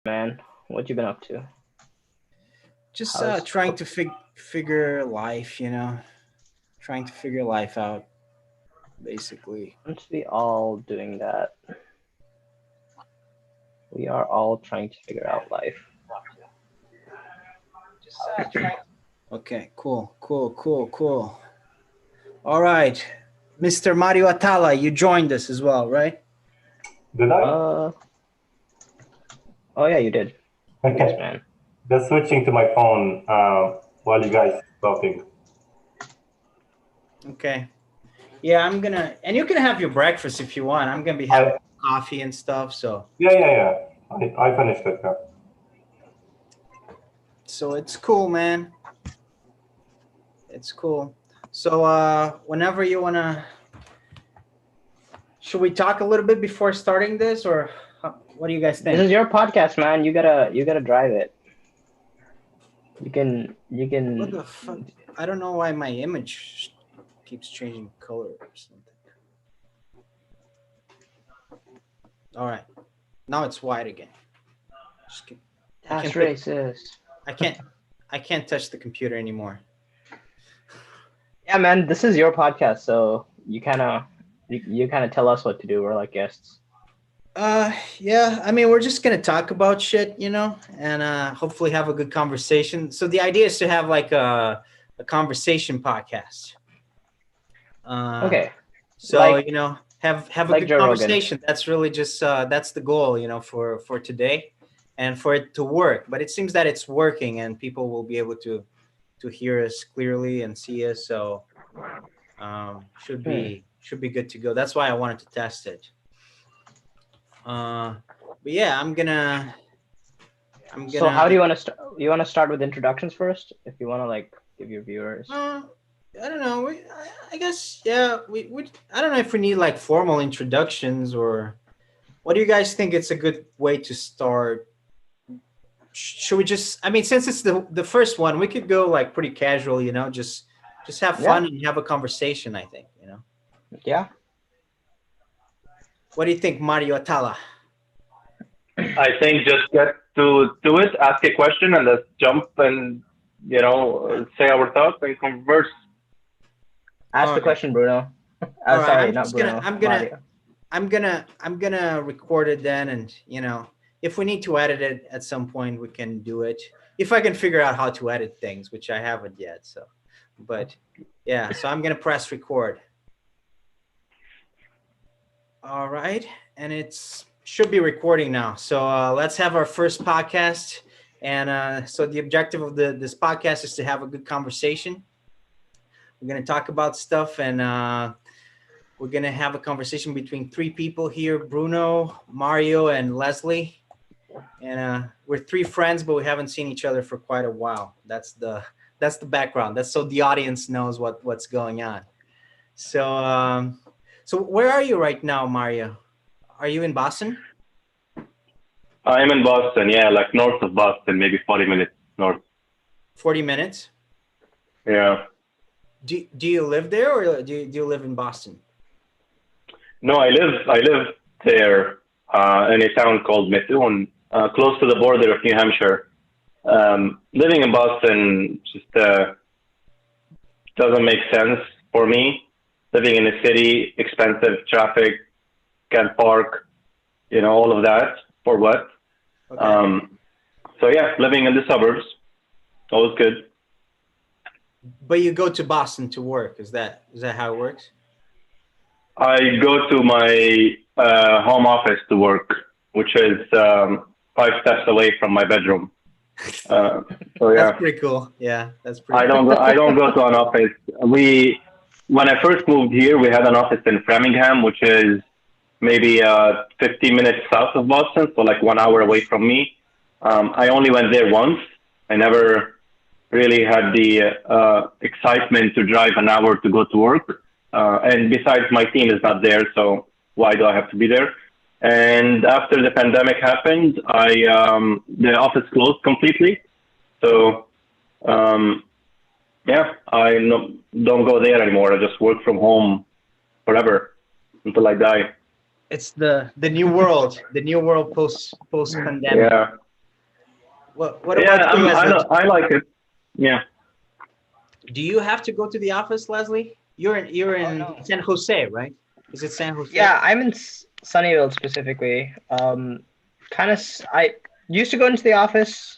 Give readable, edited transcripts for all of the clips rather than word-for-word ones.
Man, what you been up to? Just How's trying to figure life, trying to figure life out, basically. aren't we all doing that? We are all trying to figure out life. Just trying. Okay, cool. All right, Mr. Mario Atala, you joined us as well, right? Did I? Uh oh yeah, you did. Yes, Okay. man. Just switching to my phone while you guys talking. Okay. Yeah, and you can have your breakfast if you want. I'm gonna be having I coffee and stuff, so yeah. I finished it. Yeah. it's cool, man. It's cool. So whenever you wanna, should we talk a little bit before starting this, or what do you guys This think? is your podcast, man. You gotta drive it. You What can the fuck? I don't know why my image keeps changing color or something. All right, now it's white again. Just kidding. I That's can't. Pick, racist. I can't. I can't touch the computer anymore. Yeah, man, this is your podcast, so you kinda tell us what to do. We're like guests. Yeah. I mean, we're just gonna talk about shit, and hopefully have a good conversation. So the idea is to have like a conversation podcast. Uh, Okay. so Like have a like good Joe Rogan. conversation. That's really just that's the goal, for today, and for it to work. But it seems that it's working, and people will be able to hear us clearly and see us. So Hmm. should be good to go. That's why I wanted to test it. Uh, but yeah, I'm So gonna. how do you want to start? You want to start with introductions first, if you want to like give your viewers. Uh, I don't know. I guess yeah. We I don't know if we need like formal introductions, or what do you guys think? It's a good way to start. Should we just? I mean, since it's the first one, we could go like pretty casual. Just have Yeah, fun and have a conversation. I think. yeah. What do you think, Mario Atala? I think just get to it, ask a question, and let's jump and say our thoughts and converse. Ask All the right. question, Bruno. All right. Sorry, not Bruno. Mario. I'm gonna record it then, and if we need to edit it at some point, we can do it. If I can figure out how to edit things, which I haven't yet. So, but yeah, so I'm gonna press record. All right, and it's should be recording now. So let's have our first podcast. And so the objective of this podcast is to have a good conversation. We're gonna talk about stuff, and we're gonna have a conversation between three people here: Bruno, Mario, and Leslie. And we're three friends, but we haven't seen each other for quite a while. That's the background. That's so the audience knows what's going on. So so where are you right now, Mario? Are you in Boston? I'm in Boston, yeah, like north of Boston, maybe 40 minutes north. 40 minutes. Yeah. Do you live there, or do you live in Boston? No, I live there in a town called Methuen, close to the border of New Hampshire. Living in Boston just doesn't make sense for me. Living in a city, expensive traffic, can't park, all of that for what? Okay. Um, so yeah, living in the suburbs, always good. But you go to Boston to work. Is that how it works? I go to my home office to work, which is 5 steps away from my bedroom. Uh, so That's yeah, pretty cool. Yeah, that's I pretty don't cool. go. I don't go to an office. When I first moved here, we had an office in Framingham, which is maybe 15 minutes south of Boston, so like 1 hour away from me. I only went there once. I never really had the excitement to drive an hour to go to work. And besides, my team is not there, so why do I have to be there? And after the pandemic happened, the office closed completely. So um, yeah, I no, don't go there anymore. I just work from home forever until I die. It's the new world, the new world post pandemic. Yeah. What Yeah, about you, Leslie? I like it. Yeah. Do you have to go to the office, Leslie? You're Oh in no. San Jose, right? Is it San Jose? Yeah, I'm in Sunnyvale specifically. Kind of. I used to go into the office.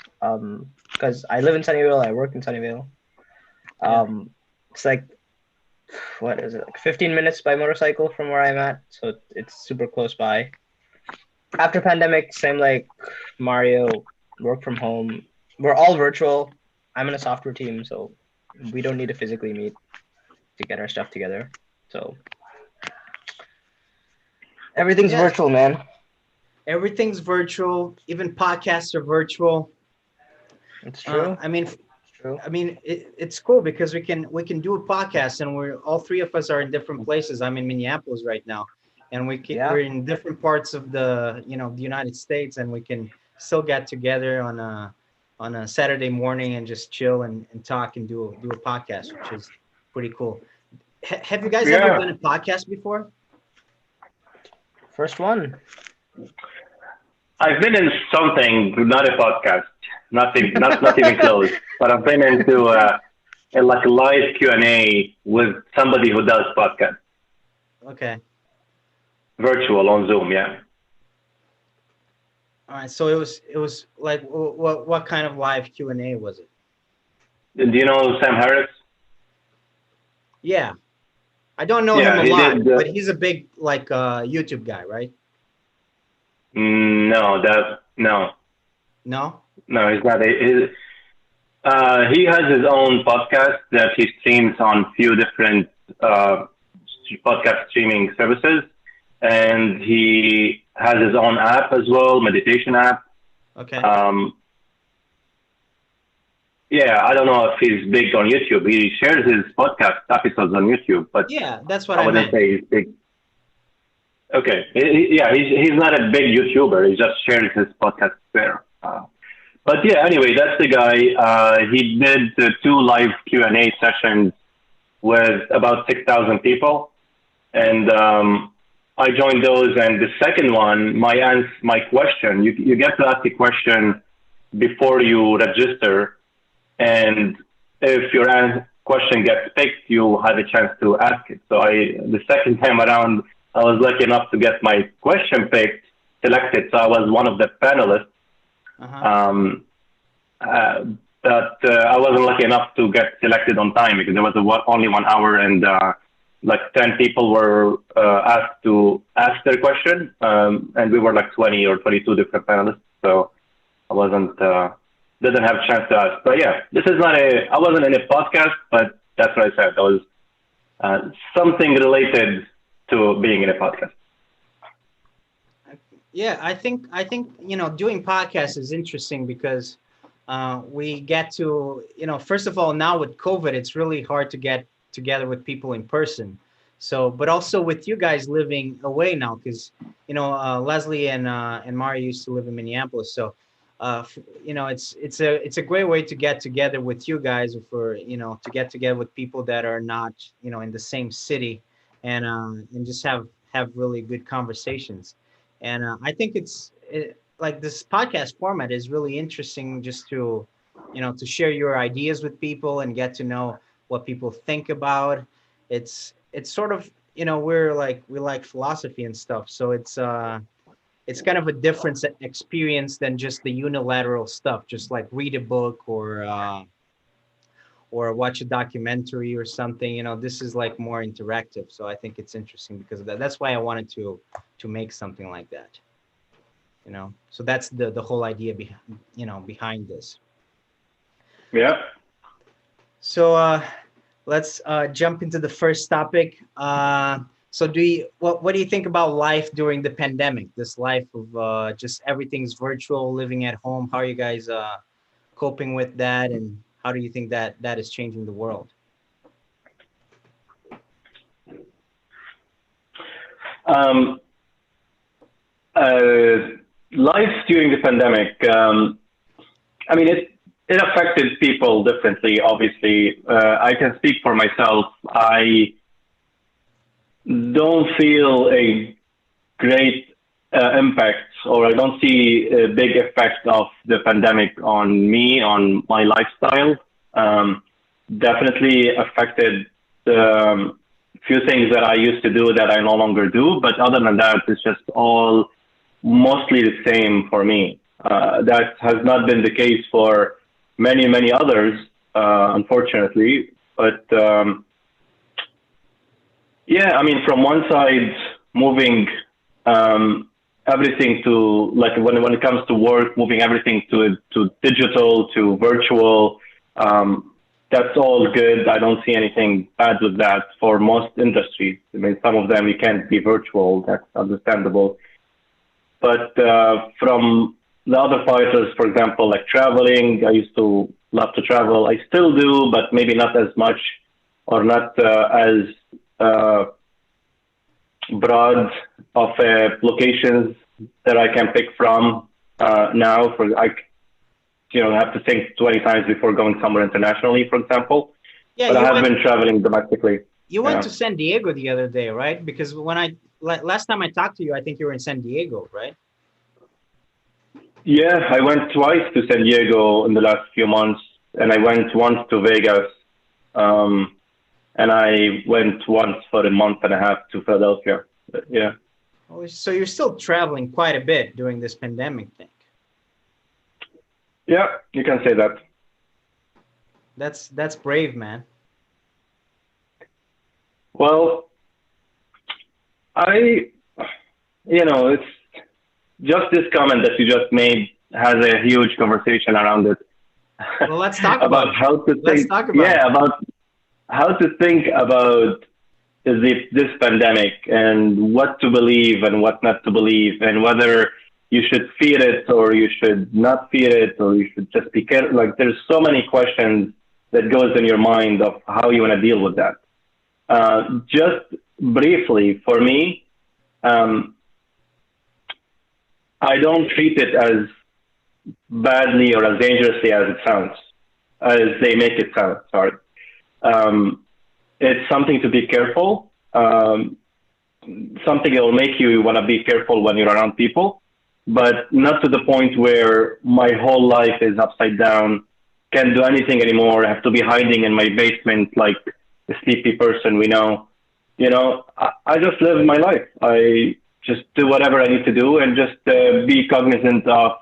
Because I live in Sunnyvale. I work in Sunnyvale. Yeah. Um, it's like what is it? Like 15 minutes by motorcycle from where I'm at, so it's super close by. After pandemic, same like Mario, work from home. We're all virtual. I'm in a software team, so we don't need to physically meet to get our stuff together. So everything's Yeah. virtual, man. Everything's virtual. Even podcasts are virtual. It's true. I mean, It's true. it's cool because we can do a podcast, and we're all three of us are in different places. I'm in Minneapolis right now, and Yeah. we're in different parts of the United States, and we can still get together on a Saturday morning and just chill and talk and do a podcast, which is pretty cool. Have you guys ever Yeah. done a podcast before? First one. I've been in something, not a podcast, not even close, but I've been into like a live Q&A with somebody who does podcast, Okay. virtual on Zoom. Yeah. All right. So it was like what kind of live Q&A was it? Do you know Sam Harris? Yeah. I don't know him Yeah, a he lot, did. but he's a big like YouTube guy, right? No, No? no, he's not. He has his own podcast that he streams on few different uh, podcast streaming services, and he has his own app as well, meditation app. Okay. Um, yeah, I don't know if he's big on YouTube. He shares his podcast episodes on YouTube, but Yeah, that's what I I wouldn't meant. say he's big. Okay, yeah, he's not a big YouTuber. He just shares his podcast there. But yeah, anyway, that's the guy. He did two live Q&A sessions with about 6,000 people, and I joined those. And the second one, my question, you get to ask a question before you register, and if your question gets picked, you have a chance to ask it. So the second time around, I was lucky enough to get my question picked, selected. So I was one of the panelists. Uh-huh. Um, but I wasn't lucky enough to get selected on time because there was only 1 hour and like 10 people were asked to ask their question, and we were like 20 or 22 different panelists. So I wasn't didn't have a chance to ask. But yeah, this is not I wasn't in a podcast, but that's what I said. That was something related to being in a podcast. Yeah, I think doing podcasts is interesting because we get to first of all, now with COVID, it's really hard to get together with people in person. So, but also with you guys living away now, because Leslie and Mario used to live in Minneapolis, so it's a great way to get together with you guys, or for to get together with people that are not in the same city, and just have really good conversations. And I think like this podcast format is really interesting, just to share your ideas with people and get to know what people think about. It's sort of we like philosophy and stuff, so it's kind of a different experience than just the unilateral stuff, just like read a book or watch a documentary or something. This is like more interactive, so I think it's interesting because of that. That's why I wanted to make something like that. So that's the whole idea behind this. Yeah. So let's jump into the first topic. So what do you think about life during the pandemic? This life of just everything's virtual, living at home. How are you guys coping with that, and how do you think that is changing the world? Um, Life during the pandemic. I mean, it affected people differently. Obviously, I can speak for myself. I don't feel a great impact or I don't see a big effect of the pandemic on me, on my lifestyle. Definitely affected few things that I used to do that I no longer do. But other than that, it's just all mostly the same for me. That has not been the case for many, many others, unfortunately. But yeah, I mean, from one side, moving everything to like when it comes to work, moving everything to digital to virtual. That's all good. I don't see anything bad with that for most industries. I mean, some of them you can't be virtual. That's understandable. But from the other fighters, for example, like traveling, I used to love to travel. I still do, but maybe not as much or not as uh, broad of locations that I can pick from now. For I, have to think 20 times before going somewhere internationally, for example. Yeah, But I have been traveling domestically. you went Yeah. to San Diego the other day, right? Because last time I talked to you, I think you were in San Diego, right? Yeah, I went twice to San Diego in the last few months, and I went once to Vegas, um, and I went once for a month and a half to Philadelphia. But yeah, Oh, so you're still traveling quite a bit during this pandemic thing. yeah, you can say that. That's brave, man. Well, I, it's just this comment that you just made has a huge conversation around it Well, let's talk about about it. how to Let's think. talk about it. Yeah, about how to think about this pandemic and what to believe and what not to believe and whether you should fear it or you should not fear it or you should just be careful. Like there's so many questions that goes in your mind of how you want to deal with that. Just briefly, for me, um, I don't treat it as badly or as dangerously as it sounds, as they make it sound. Sorry. Um, it's something to be careful. Something that will make you want to be careful when you're around people, but not to the point where my whole life is upside down, can't do anything anymore, have to be hiding in my basement like a sleepy person we know. I just live my life. I just do whatever I need to do and just be cognizant of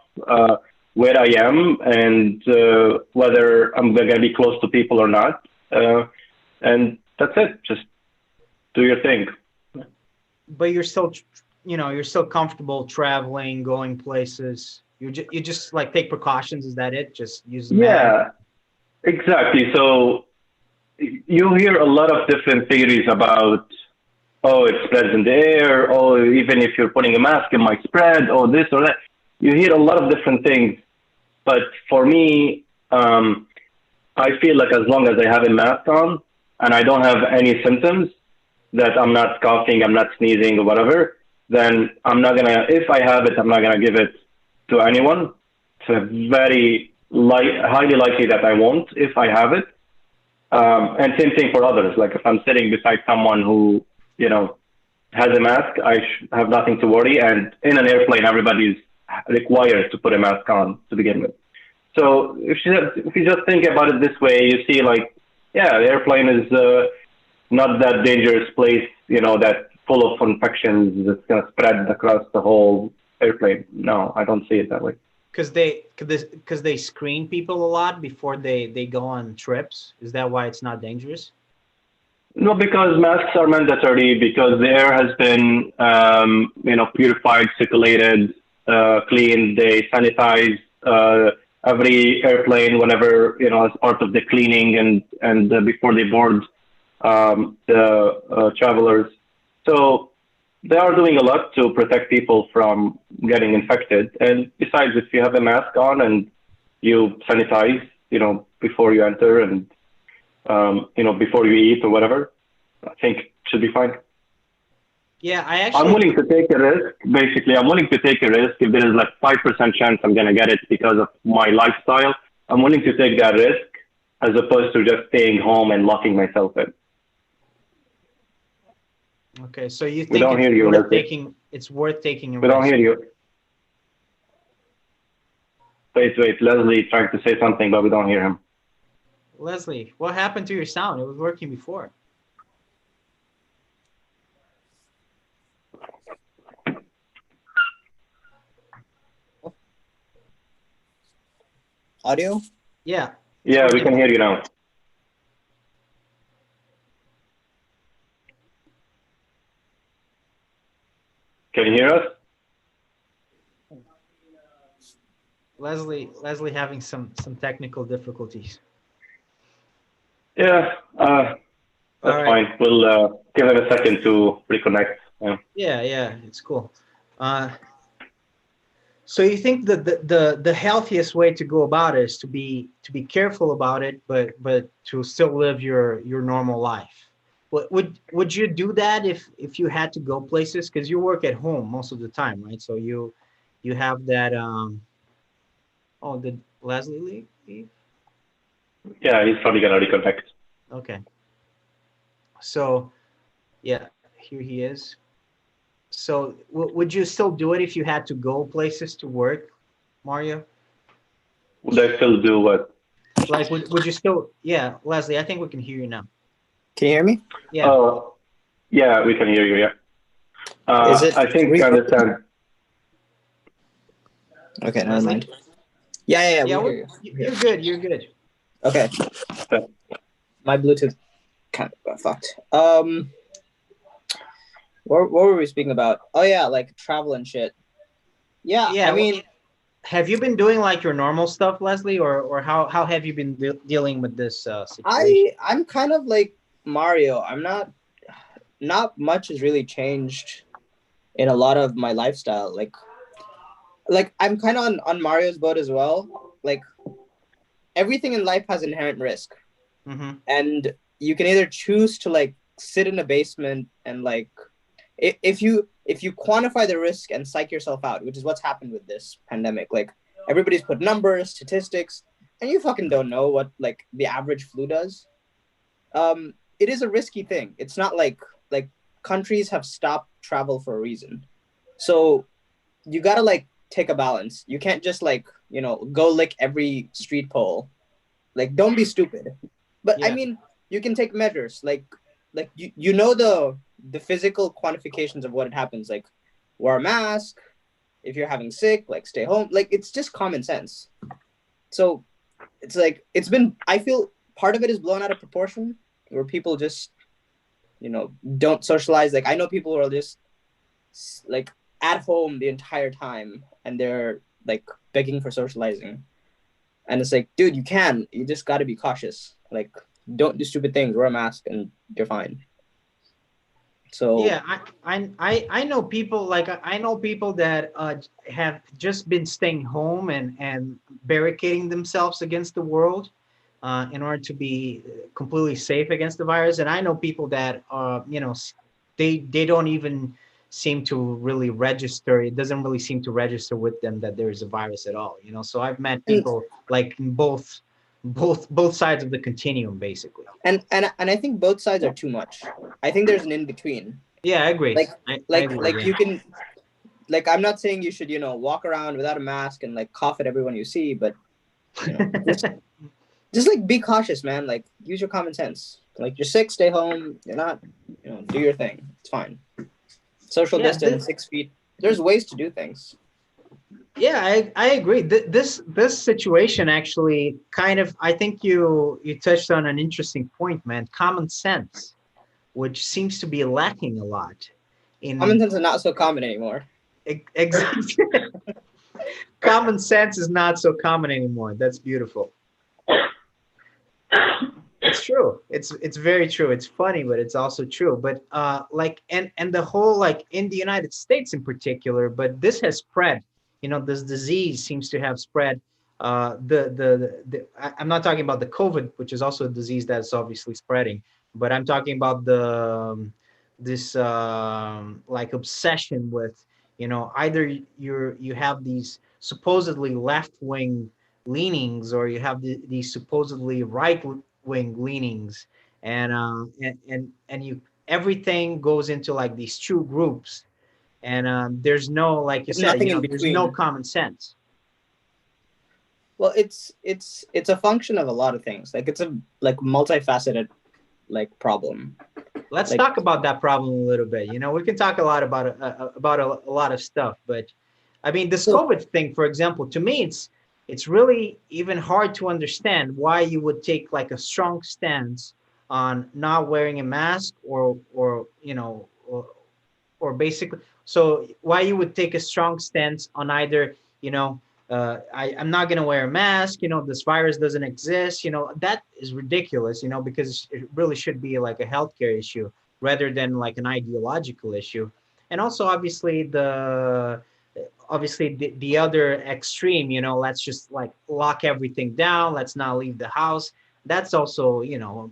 where I am and whether I'm going to be close to people or not. And that's it. Just do your thing. But you're still, you're still comfortable traveling, going places. You just like take precautions. Is that it? Just use the mask. Yeah, exactly. So you hear a lot of different theories about, oh, it spreads in the air. Oh, even if you're putting a mask, it might spread. Oh, this or that. You hear a lot of different things. But for me, I feel like as long as I have a mask on and I don't have any symptoms, that I'm not coughing, I'm not sneezing or whatever, then I'm not gonna. If I have it, I'm not gonna give it to anyone. It's highly likely that I won't if I have it. And same thing for others. Like if I'm sitting beside someone who has a mask, I have nothing to worry. And in an airplane, everybody's required to put a mask on to begin with. So if you just think about it this way, you see like, yeah, the airplane is not that dangerous place, that full of infections that's going to spread across the whole airplane. No, I don't see it that way. Because they screen people a lot before they go on trips. Is that why it's not dangerous? No, because masks are mandatory because the air has been, purified, circulated, cleaned. They sanitize every airplane whenever, as part of the cleaning and before they board the travelers. So they are doing a lot to protect people from getting infected. And besides, if you have a mask on and you sanitize, before you enter and, before you eat or whatever, I think it should be fine. Yeah, I'm willing to take a risk. Basically, I'm willing to take a risk if there is like 5% chance I'm going to get it because of my lifestyle. I'm willing to take that risk as opposed to just staying home and locking myself in. Okay, so you We think don't hear you, it's Leslie. worth taking a We don't risk. hear you. Wait. Leslie trying to say something, but we don't hear him. Leslie, what happened to your sound? It was working before. Audio? Yeah. Yeah, we can hear you now. Can you hear us? Leslie having some technical difficulties. Yeah, that's All right. fine. We'll give it a second to reconnect. Yeah, it's cool. So you think that the healthiest way to go about it is to be careful about it, but to still live your normal life. Would you do that if you had to go places? Because you work at home most of the time, right? So you have that. Oh, did Leslie leave? Yeah, he's probably gonna reconnect. Okay. So yeah, here he is. So would you still do it if you had to go places to work, Mario? Would I still do what? Like, would you still? Yeah, Leslie, I think we can hear you now. Can you hear me? Yeah, Oh, yeah, we can hear you. Yeah. Is it I think I recording? understand. Okay, never Leslie. mind. Yeah, we Yeah, hear you. you're good. You're good. Okay. Okay. My Bluetooth kind of got fucked. What were we speaking about? Oh yeah, like travel and shit. Yeah, I Yeah. mean, Have you been doing like your normal stuff, Leslie, or how have you been dealing with this situation? I'm kind of like Mario. I'm not much has really changed in a lot of my lifestyle. Like I'm kind of on Mario's boat as well. Like everything in life has inherent risk, Mm-hmm. and you can either choose to like sit in a basement and like if you quantify the risk and psych yourself out, which is what's happened with this pandemic. Like everybody's put numbers, statistics, and you fucking don't know what like the average flu does. It is a risky thing. It's not like countries have stopped travel for a reason. So you gotta like take a balance. You can't just like, go lick every street pole. Like don't be stupid. But I Yeah. mean, you can take measures. Like you know the physical quantifications of what it happens. Like wear a mask. If you're having sick, like stay home. Like it's just common sense. So it's like I feel part of it is blown out of proportion where people just don't socialize. Like I know people who are just like at home the entire time and they're like begging for socializing, and it's like, dude, you just got to be cautious. Like don't do stupid things, wear a mask and you're fine. So Yeah, I know people like I know people that have just been staying home and barricading themselves against the world in order to be completely safe against the virus. And I know people that they don't even seem to really register. It doesn't really seem to register with them that there is a virus at all. So I've met and people like in both sides of the continuum, basically. and I think both sides are too much. I think there's an in between. Yeah, I agree. Like I agree. like you can, like, I'm not saying you should walk around without a mask and like cough at everyone you see, but just like be cautious, man. Like use your common sense. Like you're sick, stay home. You're not, do your thing. It's fine. Social Yeah, distance, 6 feet. There's ways to do things. yeah, I agree. This situation actually kind of, I think you touched on an interesting point, man. Common sense, which seems to be lacking a lot Common in sense is not so common anymore. common sense is not so common anymore. That's beautiful. It's true. It's very true. It's funny, but it's also true. But like and the whole, like in the United States in particular, but this has spread. This disease seems to have spread. I'm not talking about the COVID, which is also a disease that's obviously spreading, but I'm talking about this like obsession with, either you have these supposedly left wing leanings, or you have these supposedly right wing leanings, and you everything goes into like these two groups, and there's no, like you There's said, nothing in there's no between. common sense. Well, it's a function of a lot of things. Like it's a like multifaceted like problem. Let's Like talk about that problem a little bit. We can talk a lot about a lot of stuff, but I mean, this so COVID thing, for example, to me, it's really even hard to understand why you would take like a strong stance on not wearing a mask or basically, so why you would take a strong stance on either, I'm not going to wear a mask, this virus doesn't exist, that is ridiculous, because it really should be like a healthcare issue rather than like an ideological issue. And also, obviously the other extreme, let's just like lock everything down, let's not leave the house. That's also,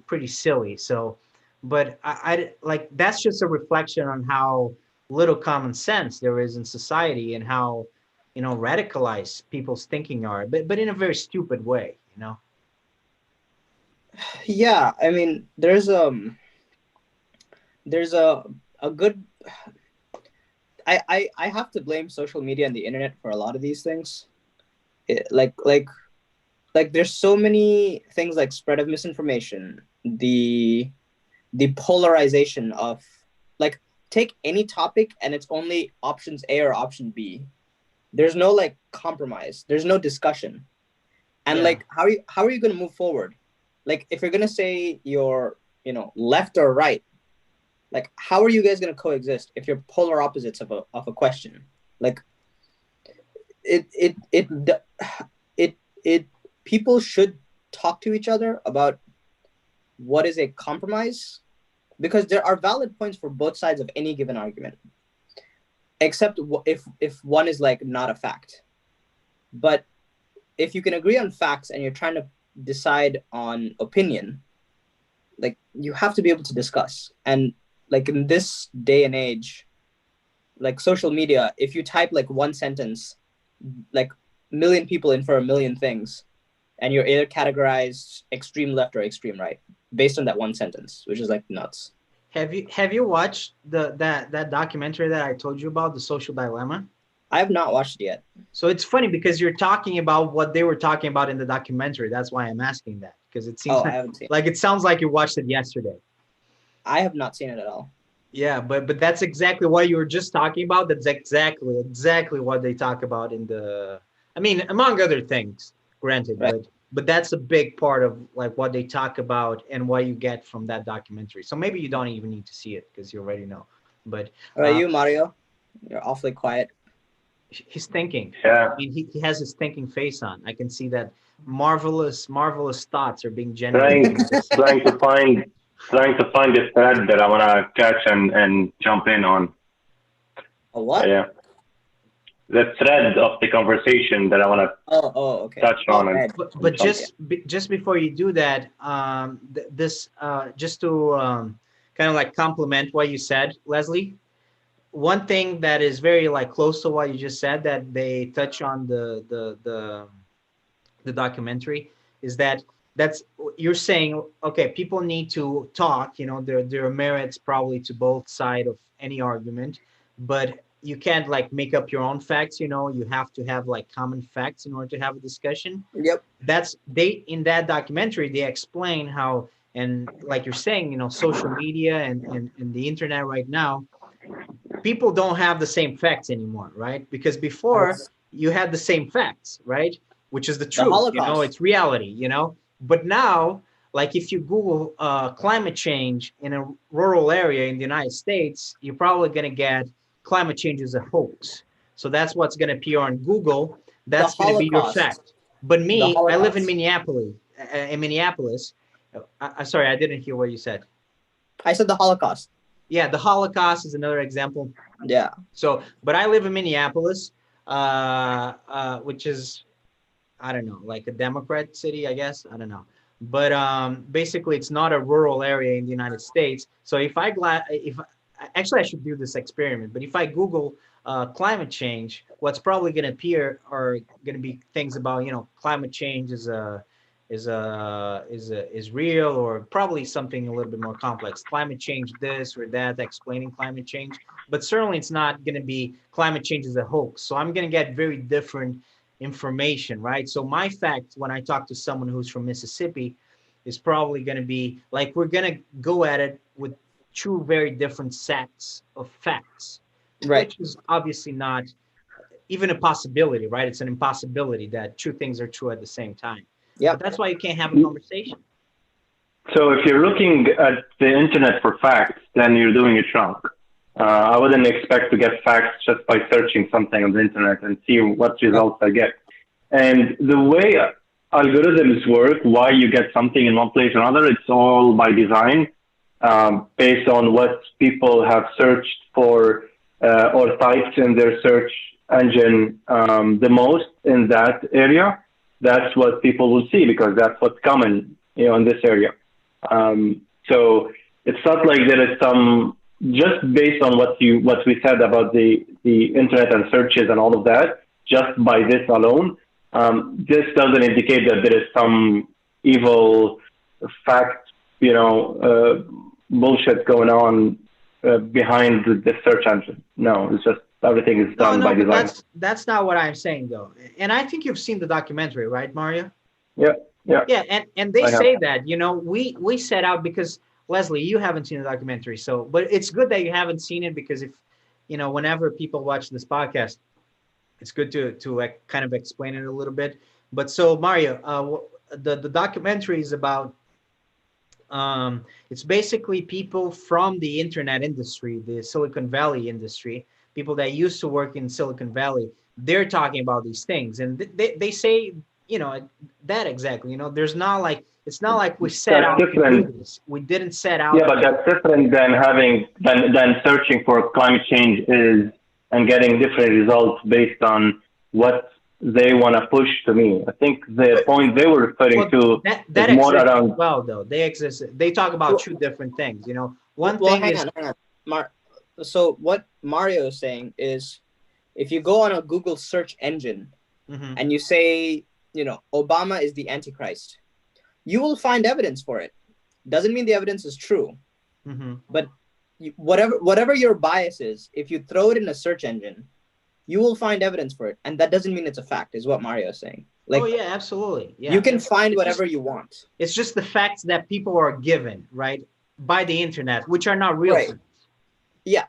pretty silly. So, but I like that's just a reflection on how little common sense there is in society and how radicalized people's thinking are, but in a very stupid way. yeah, I mean, there's a good. I have to blame social media and the internet for a lot of these things. Like there's so many things like spread of misinformation, the polarization of like take any topic and it's only options A or option B. There's no like compromise. There's no discussion. And Yeah. like how are you going to move forward? Like if you're going to say you're, left or right, like how are you guys going to coexist if you're polar opposites of a question? Like it it it it people should talk to each other about what is a compromise, because there are valid points for both sides of any given argument, except if one is like not a fact. But if you can agree on facts and you're trying to decide on opinion, like you have to be able to discuss. And like in this day and age, like social media, if you type like one sentence, like million people in for a million things, and you're either categorized extreme left or extreme right based on that one sentence, which is like nuts. Have you watched that documentary that I told you about, The Social Dilemma? I have not watched it yet. So it's funny because you're talking about what they were talking about in the documentary. That's why I'm asking that, because it seems Oh, I haven't seen it. like it sounds like you watched it yesterday. I have not seen it at all. Yeah, but that's exactly what you were just talking about. That's exactly what they talk about in the. I mean, among other things, granted, Right. but that's a big part of like what they talk about and what you get from that documentary. So maybe you don't even need to see it because you already know. But How about you, Mario? You're awfully quiet. he's thinking. Yeah, I mean, he has his thinking face on. I can see that marvelous thoughts are being generated. trying trying to find trying to find this thread that I want to catch and jump in on. A what? Yeah, the thread of the conversation that I want to Okay. touch Oh, on and, Ed. But jump. just before you do that, this just to kind of like complement what you said, Leslie. One thing that is very like close to what you just said that they touch on the documentary is that's you're saying, okay, people need to talk, there are merits probably to both side of any argument, but you can't like make up your own facts, you have to have like common facts in order to have a discussion. Yep. That's they in that documentary they explain how, and like you're saying, social media and the internet right now, people don't have the same facts anymore, right? Because before That's you had the same facts, right? Which is the the truth, Holocaust. it's reality. But now, like if you Google climate change in a rural area in the United States, you're probably going to get climate change is a hoax. So that's what's going to appear on Google. The That's going to be your Holocaust. fact. But The me, I live in Holocaust. Minneapolis. Sorry, I didn't hear what you said. I said the Holocaust. Yeah, the Holocaust is another example. Yeah. So, but I live in Minneapolis, which is, I don't know, like a Democrat city, I guess. I don't know. But basically, it's not a rural area in the United States. So if actually I should do this experiment, but if I Google climate change, what's probably going to appear are going to be things about, climate change is real, or probably something a little bit more complex. Climate change, this or that, explaining climate change. But certainly it's not going to be climate change is a hoax. So I'm going to get very different information, right? So my fact, when I talk to someone who's from Mississippi, is probably going to be like we're going to go at it with two very different sets of facts, Right. which is obviously not even a possibility, right? It's an impossibility that two things are true at the same time. But Yep. that's why you can't have a conversation. So if you're looking at the internet for facts, then you're doing it wrong. I wouldn't expect to get facts just by searching something on the internet and see what Yep. results I get. And the way algorithms work, why you get something in one place or another, it's all by design, based on what people have searched for or typed in their search engine the most in that area. That's what people will see because that's what's common, in this area. So it's not like there is some just based on what we said about the internet and searches and all of that. Just by this alone, this doesn't indicate that there is some evil fact, bullshit going on behind the search engine. No, it's just everything is No, done no, by but design. that's not what I'm saying though. And I think you've seen the documentary, right, Mario? Yeah, yeah, Yeah, and they I have. say that, we set out because Leslie, you haven't seen the documentary, so but it's good that you haven't seen it because if whenever people watch this podcast, it's good to like kind of explain it a little bit. But so Mario, the documentary is about it's basically people from the internet industry, the Silicon Valley industry, people that used to work in Silicon Valley. They're talking about these things, and they say, that exactly. There's not like it's not like we set That's out to do different. this. We didn't set Yeah, out but to. that's different than than searching for climate change is and getting different results based on what they want to push to me. I think the point they were referring Well, to is that more exists as around. well, though. They exist. They talk about Well, two different things. One well, thing hang is. on, hang on. So what Mario is saying is, if you go on a Google search engine Mhm. and you say, Obama is the Antichrist, you will find evidence for it. Doesn't mean the evidence is true, Mhm. but whatever your bias is, if you throw it in a search engine, you will find evidence for it, and that doesn't mean it's a fact. Is what Mario is saying. Oh Like, yeah, absolutely. you Yeah, can find it's just whatever you want. it's just the facts that people are given, right, by the internet, which are not real Right. facts. Yeah.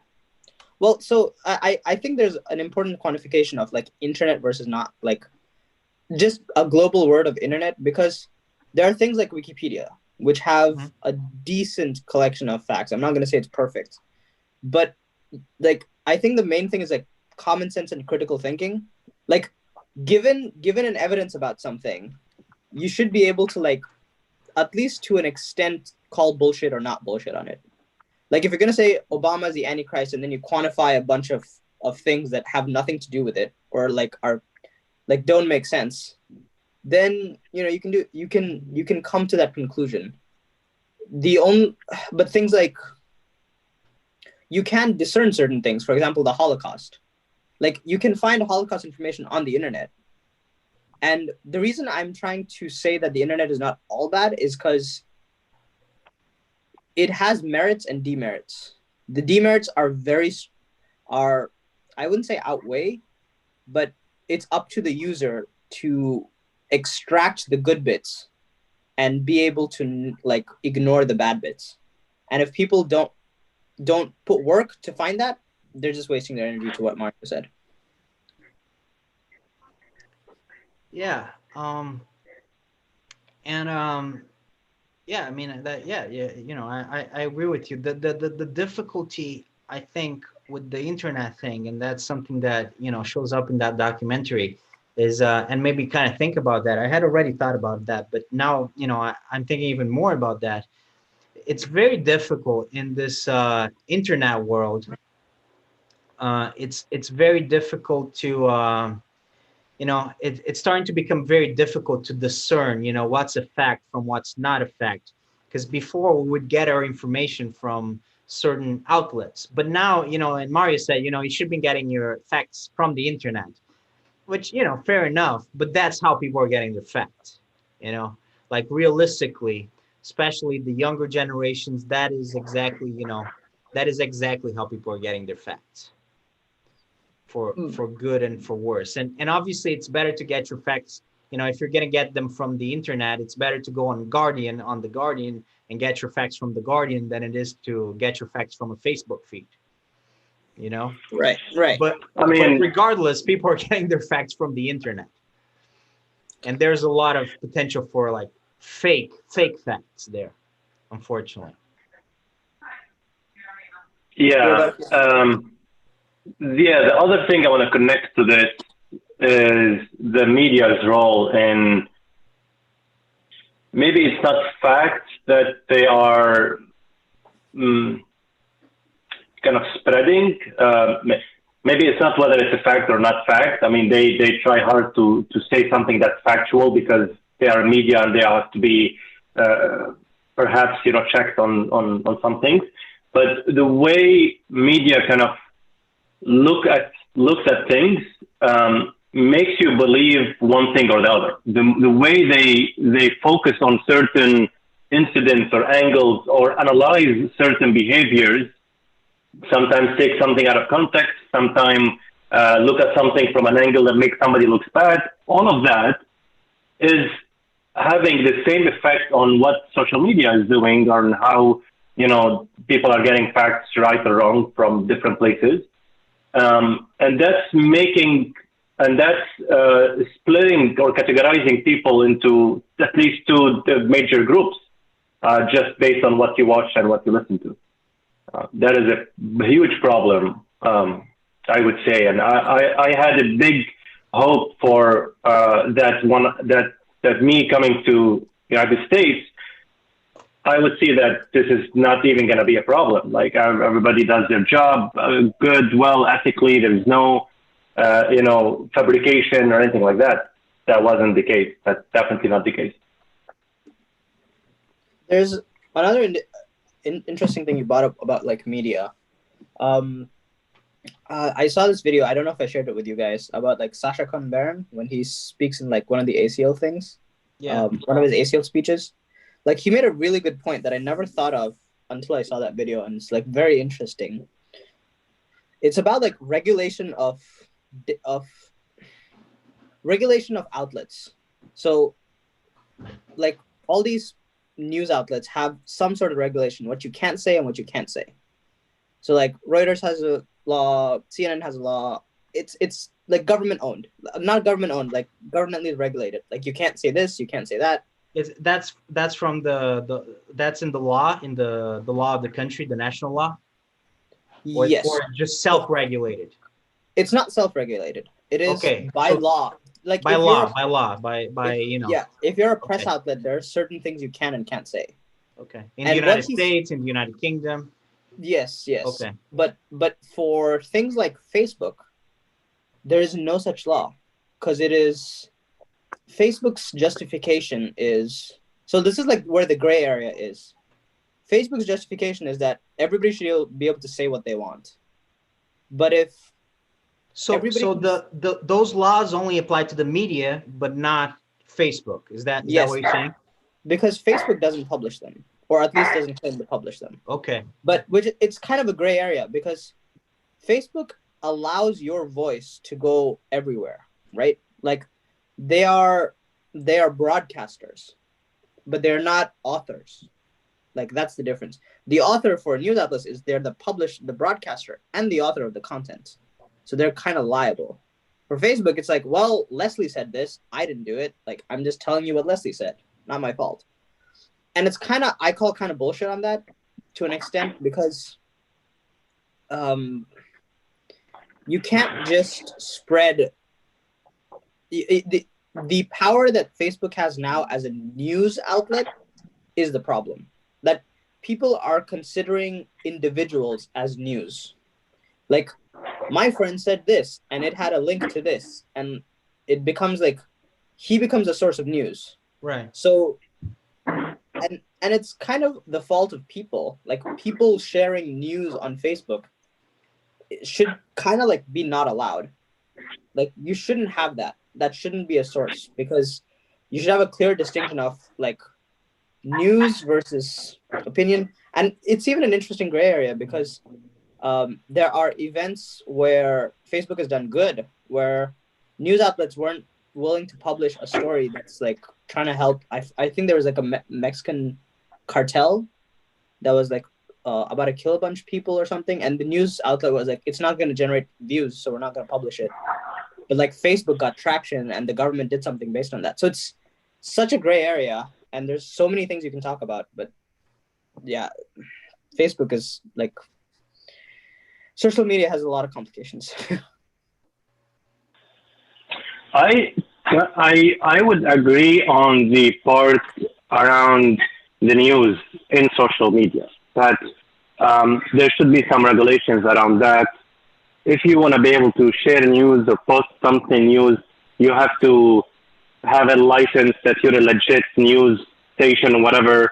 Well, so I think there's an important quantification of like internet versus not like just a global word of internet, because there are things like Wikipedia which have Mhm. a decent collection of facts. I'm not going to say it's perfect, but like I think the main thing is like common sense and critical thinking. Like given an evidence about something, you should be able to like at least to an extent call bullshit or not bullshit on it. Like if you're gonna say Obama is the Antichrist and then you quantify a bunch of things that have nothing to do with it or like are like don't make sense, then you can come to that conclusion. The only but things like you can discern certain things. For example, the Holocaust. Like you can find Holocaust information on the internet. And the reason I'm trying to say that the internet is not all bad is because it has merits and demerits. The demerits are I wouldn't say outweigh, but it's up to the user to extract the good bits and be able to like ignore the bad bits. And if people don't put work to find that, they're just wasting their energy, to what Mario said. Yeah. And yeah, I mean that. Yeah, yeah. I agree with you. The difficulty I think with the internet thing, and that's something that shows up in that documentary, is and maybe kind of think about that. I had already thought about that, but now I'm thinking even more about that. It's very difficult in this internet world. It's very difficult to it's starting to become very difficult to discern what's a fact from what's not a fact, because before we would get our information from certain outlets, but now and Mario said you should be getting your facts from the internet, which fair enough, but that's how people are getting their facts. you know like realistically, especially the younger generations, that is exactly how people are getting their facts. for good and for worse. And obviously it's better to get your facts, if you're going to get them from the internet, it's better to go on the Guardian and get your facts from the Guardian than it is to get your facts from a Facebook feed, you know. Right. But I but mean, regardless, people are getting their facts from the internet. And there's a lot of potential for like fake facts there, unfortunately. yeah. Yeah, the other thing I want to connect to this is the media's role in, maybe it's not facts that they are mm, kind of spreading. Maybe it's not whether it's a fact or not fact. I mean, they try hard to say something that's factual because they are media and they have to be perhaps checked on some things. But the way media kind of looks at things makes you believe one thing or the other. The way they focus on certain incidents or angles or analyze certain behaviors, sometimes take something out of context, sometimes look at something from an angle that makes somebody look bad. All of that is having the same effect on what social media is doing, on how people are getting facts right or wrong from different places. And that's splitting or categorizing people into at least two major groups, just based on what you watch and what you listen to. That is a huge problem, I would say, and I had a big hope for that me coming to United States, I would see that this is not even going to be a problem. Like everybody does their job good, well, ethically. There's no, fabrication or anything like that. That wasn't the case. That's definitely not the case. There's another interesting thing you brought up about like media. I saw this video. I don't know if I shared it with you guys about like Sacha Cohn Baron when he speaks in like one of the ACL things. Yeah. One of his ACL speeches. Like he made a really good point that I never thought of until I saw that video, and it's like very interesting. It's about like regulation of outlets. So like all these news outlets have some sort of regulation, what you can't say and what you can't say. So like Reuters has a law, CNN has a law. It's like government owned, not government owned, like governmentally regulated. Like you can't say this, you can't say that. That's from that's in the law, in the law of the country, the national law. Yes. Or just self-regulated. It's not self-regulated. It is by law. Like by law, Yeah, if you're a press outlet, there are certain things you can and can't say. Okay. In the United States, in the United Kingdom. Yes. Okay. But for things like Facebook, there is no such law, because it is Facebook's justification is, so this is like where the gray area is. Facebook's justification is that everybody should be able to say what they want. But if those laws only apply to the media, but not Facebook. Is that what you're saying? Because Facebook doesn't publish them, or at least doesn't claim to publish them. Okay. But it's kind of a gray area, because Facebook allows your voice to go everywhere, right? Like they are broadcasters, but they're not authors. Like that's the difference. The author for news outlets is they're the broadcaster and the author of the content. So they're kind of liable. For Facebook, it's like, well, Leslie said this. I didn't do it. Like, I'm just telling you what Leslie said. Not my fault. And it's I call kind of bullshit on that to an extent, because you can't just spread the power that Facebook has now as a news outlet is the problem. That people are considering individuals as news. Like, my friend said this, and it had a link to this, and it becomes like he becomes a source of news. Right. So, and it's kind of the fault of people. Like, people sharing news on Facebook, it should kind of like be not allowed. Like, you shouldn't have that. That shouldn't be a source, because you should have a clear distinction of like news versus opinion. And it's even an interesting gray area, because There are events where Facebook has done good, where news outlets weren't willing to publish a story that's like trying to help. I think there was like a Mexican cartel that was like about to kill a bunch of people or something, and the news outlet was like, it's not going to generate views, so we're not going to publish it. But like Facebook got traction, and the government did something based on that. So it's such a gray area, and there's so many things you can talk about. But yeah, Facebook is like, social media has a lot of complications. I would agree on the part around the news in social media that there should be some regulations around that. If you want to be able to share news or post something news, you have to have a license that you're a legit news station or whatever,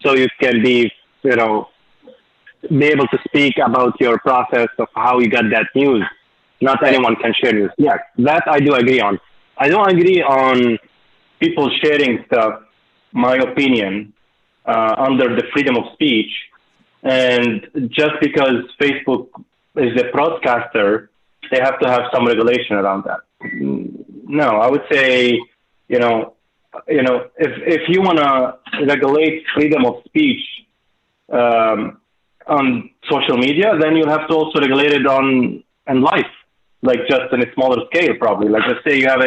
so you can be able to speak about your process of how you got that news. Not Right. anyone can share news. Yes, that I do agree on. I don't agree on people sharing stuff, my opinion, under the freedom of speech. And just because Facebook is a broadcaster, they have to have some regulation around that. No, I would say, if you want to regulate freedom of speech on social media, then you'll have to also regulate it on life, like just in a smaller scale, probably. Like let's say you have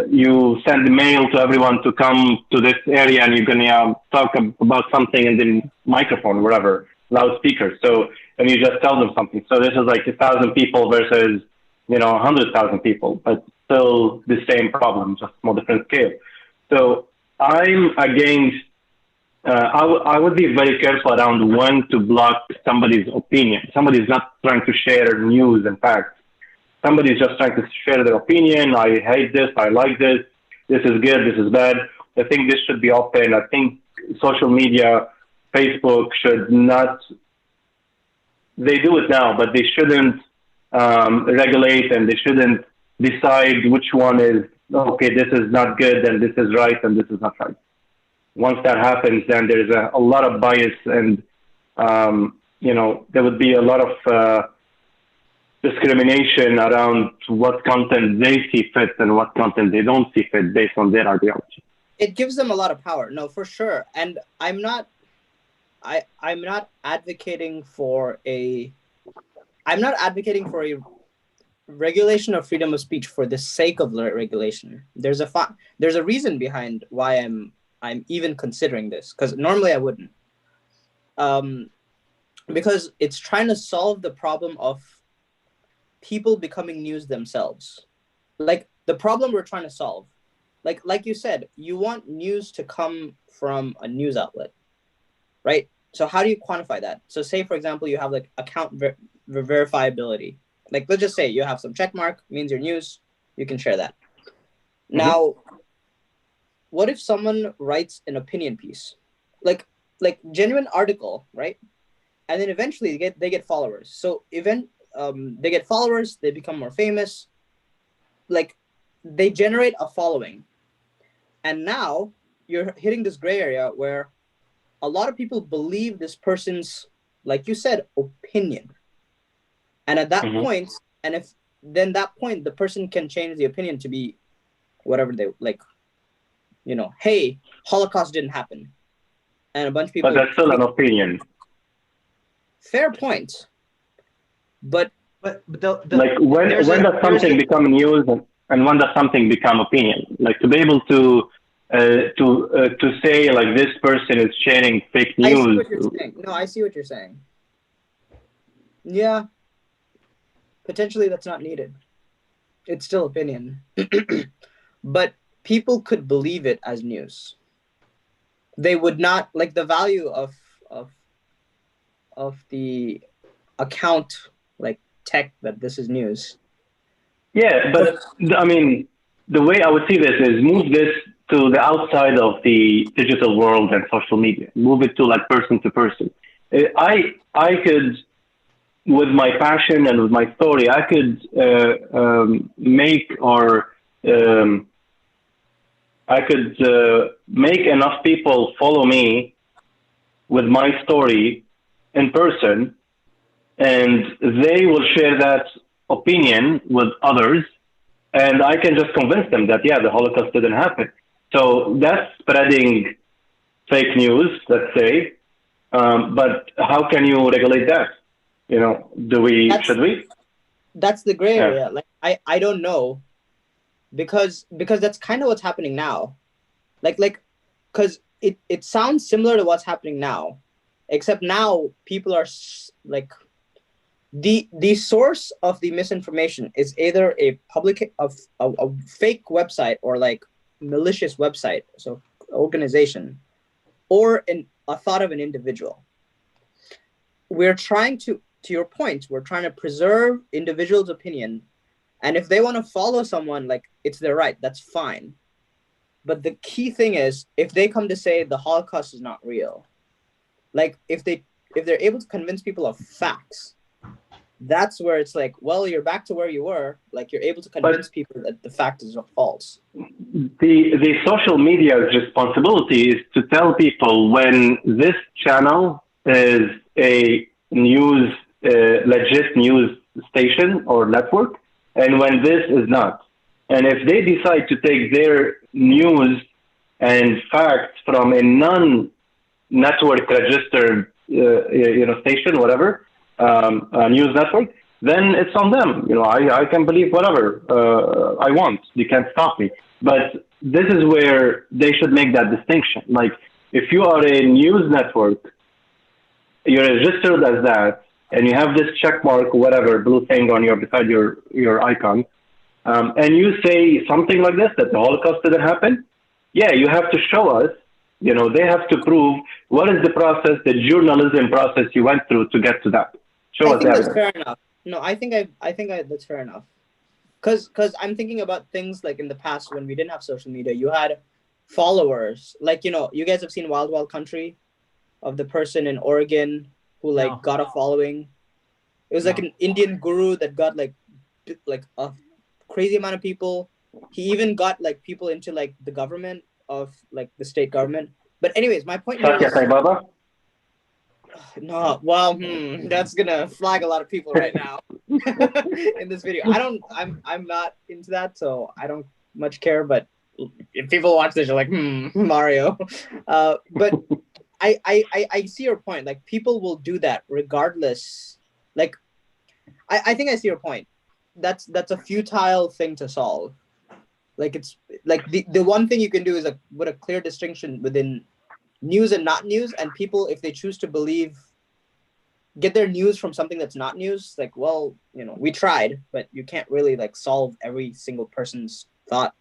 you send the mail to everyone to come to this area, and you're gonna talk about something in the microphone, whatever, loudspeaker. So, and you just tell them something. So this is like 1,000 people versus 100,000 people, but still the same problem, just more different scale. So I'm against. I would be very careful around when to block somebody's opinion. Somebody's not trying to share news and facts. Somebody's just trying to share their opinion. I hate this. I like this. This is good. This is bad. I think this should be open. I think social media, Facebook should not. They do it now, but they shouldn't regulate, and they shouldn't decide which one is okay. This is not good, and this is right, and this is not right. Once that happens, then there's a lot of bias, and there would be a lot of discrimination around what content they see fit and what content they don't see fit based on their ideology. It gives them a lot of power, no, for sure. And I'm not advocating for a regulation of freedom of speech for the sake of regulation. There's a reason behind why I'm even considering this, because normally I wouldn't. Because it's trying to solve the problem of people becoming news themselves. Like the problem we're trying to solve. Like you said, you want news to come from a news outlet, right? So how do you quantify that? So say, for example, you have like account verifiability. Like let's just say you have some check mark, means your news, you can share that. Mm-hmm. Now, what if someone writes an opinion piece, like genuine article, right? And then eventually they get followers. So they get followers, they become more famous, like they generate a following. And now you're hitting this gray area where a lot of people believe this person's, like you said, opinion. And at that point, and if then that point, the person can change the opinion to be whatever they like. Hey, Holocaust didn't happen. And a bunch of people. But that's still an opinion. Fair point. But like when does something become news and when does something become opinion? Like to be able to say like this person is sharing fake news. I see what you're saying. No, I see what you're saying. Yeah. Potentially that's not needed. It's still opinion. But people could believe it as news. They would not, like, the value of the account, like tech, that this is news. Yeah, but I mean, the way I would see this is move this to the outside of the digital world and social media. Move it to like person to person. I could, with my passion and with my story, I could make enough people follow me with my story in person, and they will share that opinion with others, and I can just convince them that yeah, the Holocaust didn't happen. So that's spreading fake news, let's say. But how can you regulate that? Do we? That's Should we? that's the gray Yeah. area. Like I don't know, because that's kind of what's happening now. Like because it sounds similar to what's happening now, except now people are like the source of the misinformation is either a fake website or like malicious website, so organization, or a thought of an individual. We're trying to your point, we're trying to preserve individuals' opinion, and if they want to follow someone, like, it's their right, that's fine. But the key thing is, if they come to say the Holocaust is not real, like, if they're able to convince people of facts, that's where it's like, well, you're back to where you were. Like, you're able to But convince people that the fact is false. the social media's responsibility is to tell people when this channel is a news, legit news station or network, and when this is not. And if they decide to take their news and facts from a non-network registered, station, whatever, news network, then it's on them. I can believe whatever I want. You can't stop me. But this is where they should make that distinction. Like, if you are a news network, you're registered as that, and you have this check mark, whatever, blue thing on beside your icon, and you say something like this, that the Holocaust didn't happen, yeah, you have to show us. They have to prove what is the process, the journalism process you went through to get to that. I Show us think that's evidence. fair enough. No, I think that's fair enough. Because I'm thinking about things like in the past when we didn't have social media, you had followers. Like, you guys have seen Wild Wild Country, of the person in Oregon who like No, got a following. It was like no. an Indian guru that got like a crazy amount of people. He even got like people into like the government of like the state government. But anyways, my point here Satya is Sai Baba? no. Well, that's gonna flag a lot of people right now in this video. I'm not into that, so I don't much care. But if people watch this, you're like, Mario. But I see your point. Like, people will do that regardless. Like, I think I see your point. That's a futile thing to solve. Like, it's like the one thing you can do is like put a clear distinction within news and not news, and people, if they choose to get their news from something that's not news, like, well, we tried, but you can't really like solve every single person's thought.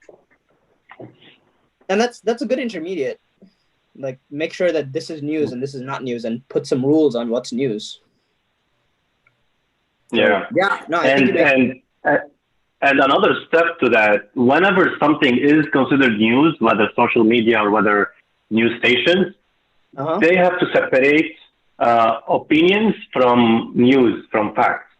And that's a good intermediate. Like, make sure that this is news and this is not news, and put some rules on what's news. So, Yeah. yeah, no, I think And you make. and another step to that, whenever something is considered news, whether social media or whether news stations, Uh-huh. they have to separate opinions from news, from facts.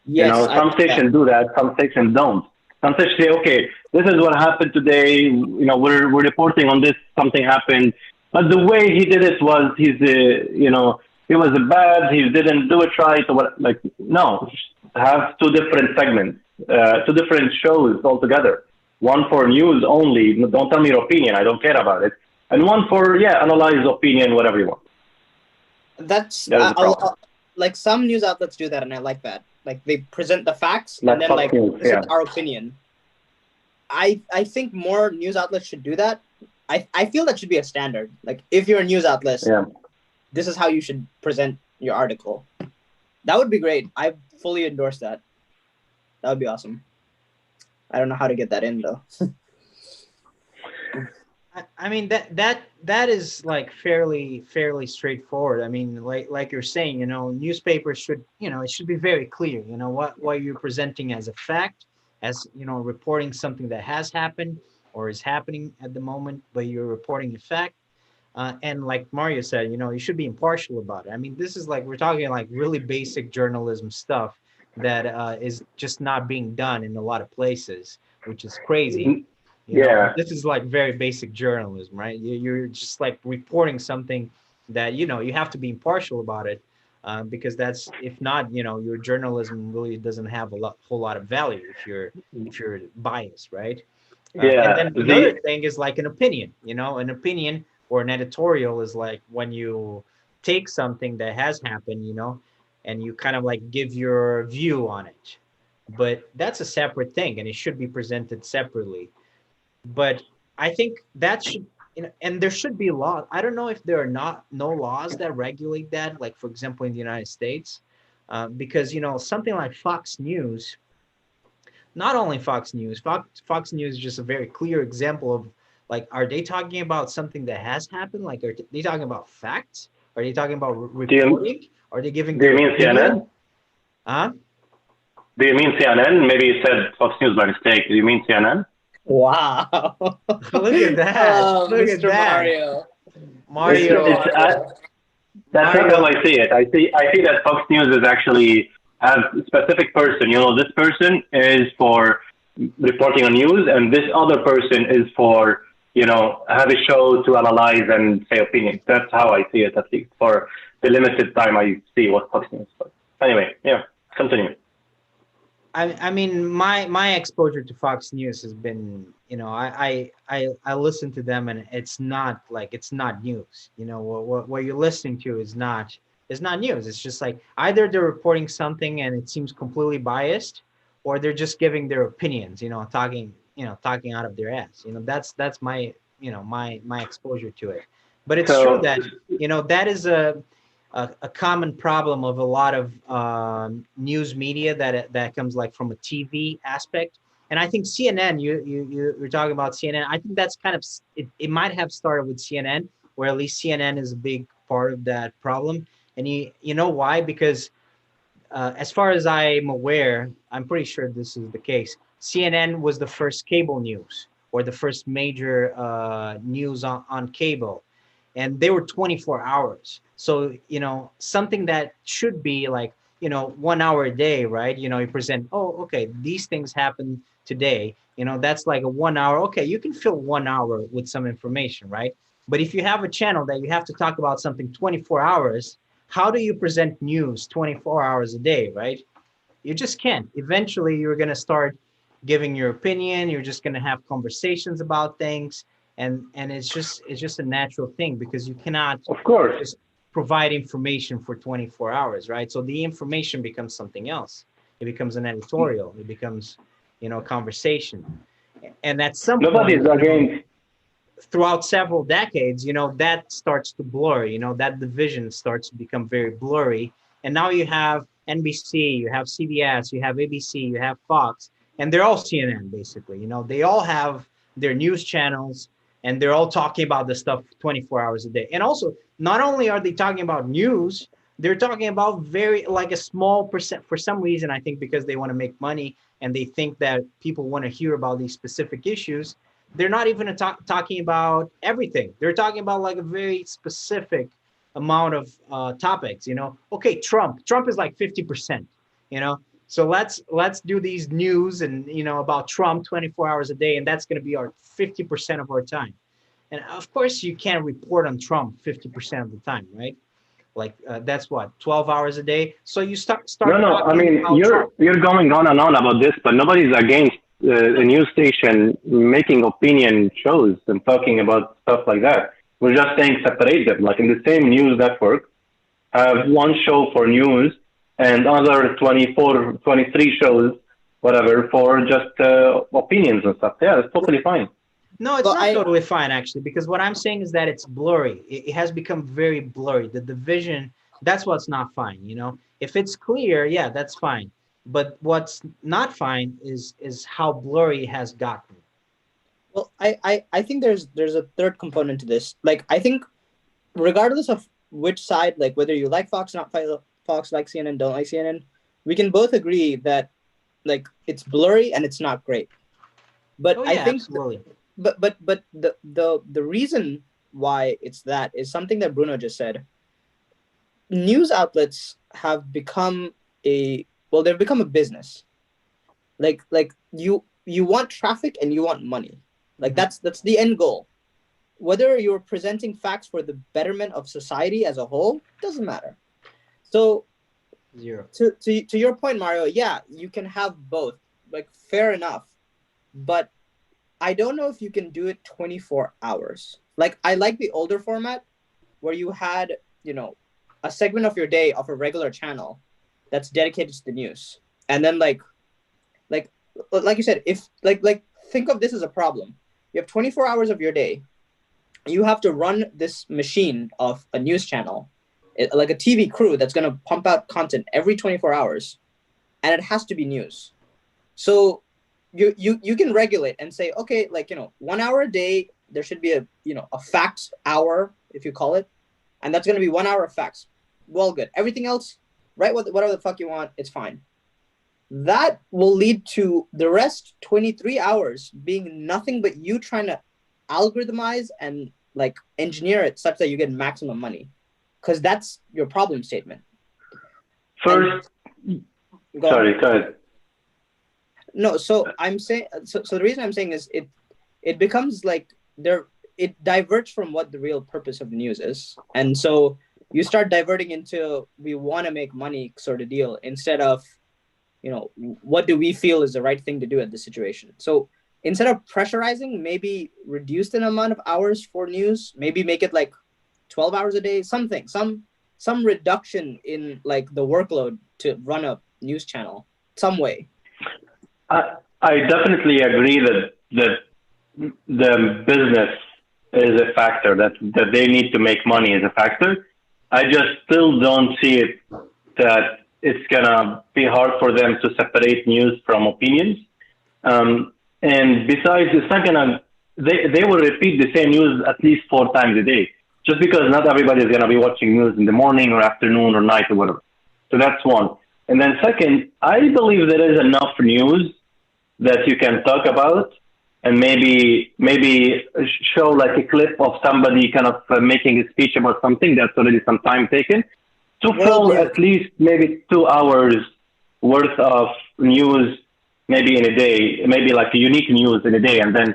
Yes, I Some like that. stations do that, some stations don't. Some stations say, okay, this is what happened today. We're reporting on this. Something happened, but the way he did it was he was bad. He didn't do it right. Or what? Like, no, have two different segments, two different shows altogether. One for news only. Don't tell me your opinion. I don't care about it. And one for analyze opinion, whatever you want. That's That is the problem. like some news outlets do that, and I like that. Like, they present the facts and Like then Fox like, News, this is yeah. our opinion. I think more news outlets should do that. I feel that should be a standard. Like, if you're a news outlet, Yeah. this is how you should present your article. That would be great. I fully endorse that. That would be awesome. I don't know how to get that in though. I mean that is like fairly straightforward. I mean, like you're saying, newspapers should, it should be very clear, what you're presenting as a fact, as reporting something that has happened or is happening at the moment, but you're reporting a fact. And like Mario said, you should be impartial about it. I mean, this is like, we're talking like really basic journalism stuff that is just not being done in a lot of places, which is crazy. Yeah. This is like very basic journalism, right? You're just like reporting something that, you have to be impartial about it. because that's if not, your journalism really doesn't have whole lot of value if you're biased, right? And Yeah, then another the thing is like an opinion. An opinion or an editorial is like when you take something that has happened, and you kind of like give your view on it. But that's a separate thing, and it should be presented separately. But I think that should, and there should be law. I don't know if there are not no laws that regulate that. Like for example, in the United States, because something like Fox News, not only Fox News, Fox News is just a very clear example of like, are they talking about something that has happened? Like, are they talking about facts? Are they talking about do you reporting? Are they giving do you their mean opinion? CNN? Huh? Do you mean CNN? Maybe you said Fox News by mistake. Do you mean CNN? Wow. Look at that! Oh, Look at Mr. that, Mario. Mr. It's Mario. Mario. that's not how Mario. I see it. I see that Fox News is actually a specific person. This person is for reporting on news, and this other person is for have a show to analyze and say opinions. That's how I see it, at least for the limited time I see what Fox News. But anyway, yeah, continue. I mean, my exposure to Fox News has been, I listen to them, and it's not news. What you're listening to is not news. It's just like either they're reporting something and it seems completely biased, or they're just giving their opinions. Talking out of their ass. That's my exposure to it. But it's true So that that is a common problem of a lot of news media that comes like from a TV aspect. And I think CNN, you're talking about CNN. I think that's kind of it might have started with CNN, or at least CNN is a big part of that problem. And you know why? Because as far as I'm aware, I'm pretty sure this is the case. CNN was the first cable news, or the first major news on cable, and they were 24 hours. So something that should be like 1 hour a day, right? You present, oh, okay, these things happen today. That's like a 1 hour. Okay, you can fill 1 hour with some information, right? But if you have a channel that you have to talk about something 24 hours, how do you present news 24 hours a day, right? You just can't. Eventually, you're going to start giving your opinion. You're just going to have conversations about things, and it's just a natural thing, because you cannot of course, just provide information for 24 hours, right? So the information becomes something else. It becomes an editorial. It becomes, a conversation. And at some nobody point, is against. throughout several decades, that starts to blur, that division starts to become very blurry. And now you have NBC, you have CBS, you have ABC, you have Fox, and they're all CNN basically. They all have their news channels, and they're all talking about this stuff 24 hours a day. And also, not only are they talking about news, they're talking about very like a small percent for some reason, I think because they want to make money and they think that people want to hear about these specific issues. They're not even talking about everything. They're talking about like a very specific amount of topics. Okay, Trump is like 50%. So let's do these news and about Trump 24 hours a day, and that's going to be our 50% of our time. And of course, you can't report on Trump 50% of the time, right? Like that's what 12 hours a day. So you start No, start no. I talking mean, about you're Trump. you're going on and on about this, but nobody's against a news station making opinion shows and talking about stuff like that. We're just saying separate them. Like in the same news network, have one show for news and other 24, 23 shows, whatever, for just opinions and stuff. Yeah, that's totally fine. No, it's Well, not I totally fine actually, because what I'm saying is that it's blurry. It has become very blurry. The division, that's what's not fine. If it's clear, yeah, that's fine. But what's not fine is how blurry it has gotten. I think there's a third component to this. Like I think regardless of which side, like whether you like Fox, not Fox, like CNN, don't like CNN, we can both agree that like it's blurry and it's not great. But Oh I yeah, think, absolutely. but the reason why it's that is something that Bruno just said. News outlets have become they've become a business. Like you want traffic and you want money. Like Mhm. that's the end goal. Whether you're presenting facts for the betterment of society as a whole doesn't matter. So Zero. to your point, Mario, yeah, you can have both. Like fair enough. But I don't know if you can do it 24 hours. Like I like the older format where you had, a segment of your day of a regular channel that's dedicated to the news. And then like like you said, if like think of this as a problem. You have 24 hours of your day. You have to run this machine of a news channel, like a TV crew that's going to pump out content every 24 hours, and it has to be news. So you can regulate and say, okay, 1 hour a day, there should be a facts hour, if you call it, and that's going to be 1 hour of facts. Well, good. Everything else, write whatever the fuck you want. It's fine. That will lead to the rest 23 hours being nothing but you trying to algorithmize and like engineer it such that you get maximum money, because that's your problem statement. First, sorry, go ahead. No, so I'm saying, so the reason I'm saying is it becomes like it diverts from what the real purpose of the news is, and so you start diverting into we want to make money sort of deal instead of what do we feel is the right thing to do at this situation. So instead of pressurizing, maybe reduce the amount of hours for news, maybe make it like 12 hours a day, something, some reduction in like the workload to run a news channel some way. I definitely agree that the business is a factor, that they need to make money is a factor. I just still don't see it that it's gonna be hard for them to separate news from opinions. And besides, it's not gonna. They will repeat the same news at least 4 times a day, just because not everybody is gonna be watching news in the morning or afternoon or night or whatever. So that's one. And then second, I believe there is enough news that you can talk about, and maybe show like a clip of somebody kind of making a speech about something that's already some time taken, to fill at least maybe 2 hours worth of news, maybe in a day, maybe like unique news in a day, and then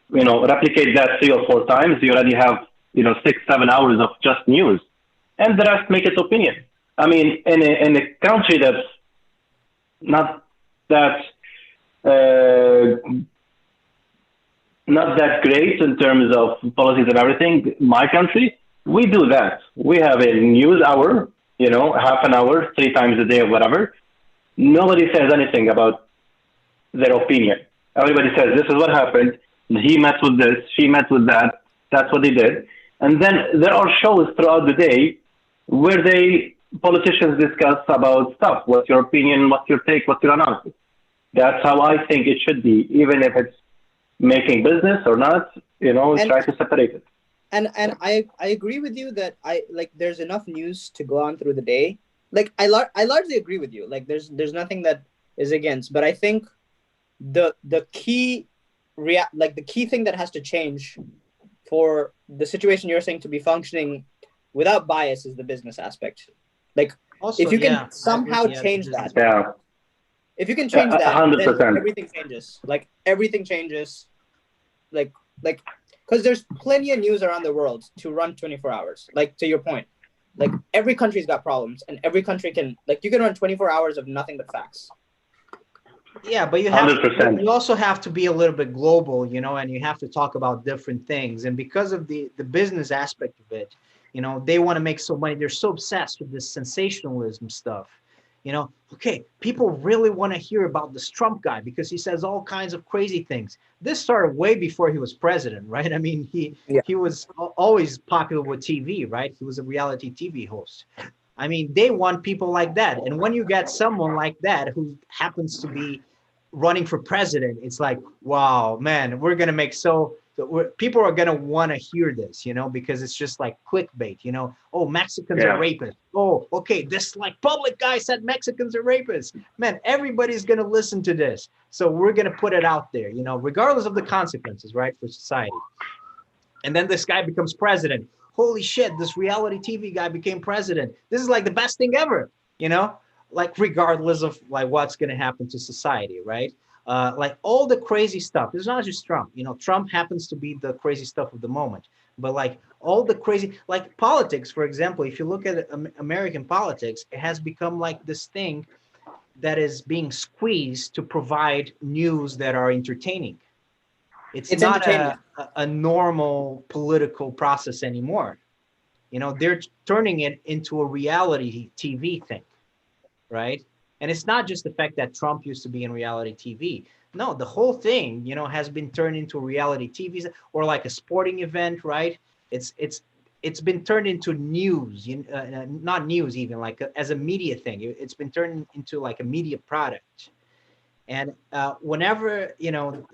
replicate that 3 or 4 times. You already have 6-7 hours of just news, and the rest make it opinion. I mean, in a country that's not that not that great in terms of policies and everything, my country, we do that. We have a news hour, half an hour, 3 times a day or whatever. Nobody says anything about their opinion. Everybody says, this is what happened. He met with this, she met with that. That's what they did. And then there are shows throughout the day where politicians discuss about stuff. What's your opinion? What's your take? What's your analysis? That's how I think it should be, even if it's making business or not, try to separate it. And I agree with you that there's enough news to go on through the day. Like I largely agree with you. Like there's nothing that is against, but I think the key the key thing that has to change for the situation you're saying to be functioning without bias is the business aspect. Like also, if you can somehow change that. Yeah. If you can change that, 100%. then everything changes. Like everything changes. Like because there's plenty of news around the world to run 24 hours. Like to your point, like every country's got problems, and every country you can run 24 hours of nothing but facts. Yeah, but you also have to be a little bit global, and you have to talk about different things. And because of the business aspect of it, they want to make so money. They're so obsessed with this sensationalism stuff. Okay, people really want to hear about this Trump guy because he says all kinds of crazy things. This started way before he was president, right? I mean, he was always popular with TV, right? He was a reality TV host. I mean, they want people like that. And when you get someone like that who happens to be running for president, it's like, wow, man, we're going to make people are going to want to hear this, because it's just like clickbait, oh, Mexicans are rapists. Oh, okay, this like public guy said Mexicans are rapists. Man, everybody's going to listen to this. So we're going to put it out there, regardless of the consequences, right, for society. And then this guy becomes president. Holy shit, this reality TV guy became president. This is like the best thing ever, like regardless of like what's going to happen to society, right? Like all the crazy stuff. It's not just Trump. Trump happens to be the crazy stuff of the moment. But like all the crazy, like politics, for example. If you look at American politics, it has become like this thing that is being squeezed to provide news that are entertaining. It's It's not entertainment. a normal political process anymore. You know, they're turning it into a reality TV thing, right? And it's not just the fact that Trump used to be in reality TV. No, the whole thing, you know, has been turned into reality TV or like a sporting event, right? It's been turned into news, not news even, like as a media thing. It's been turned into like a media product. And whenever, you know,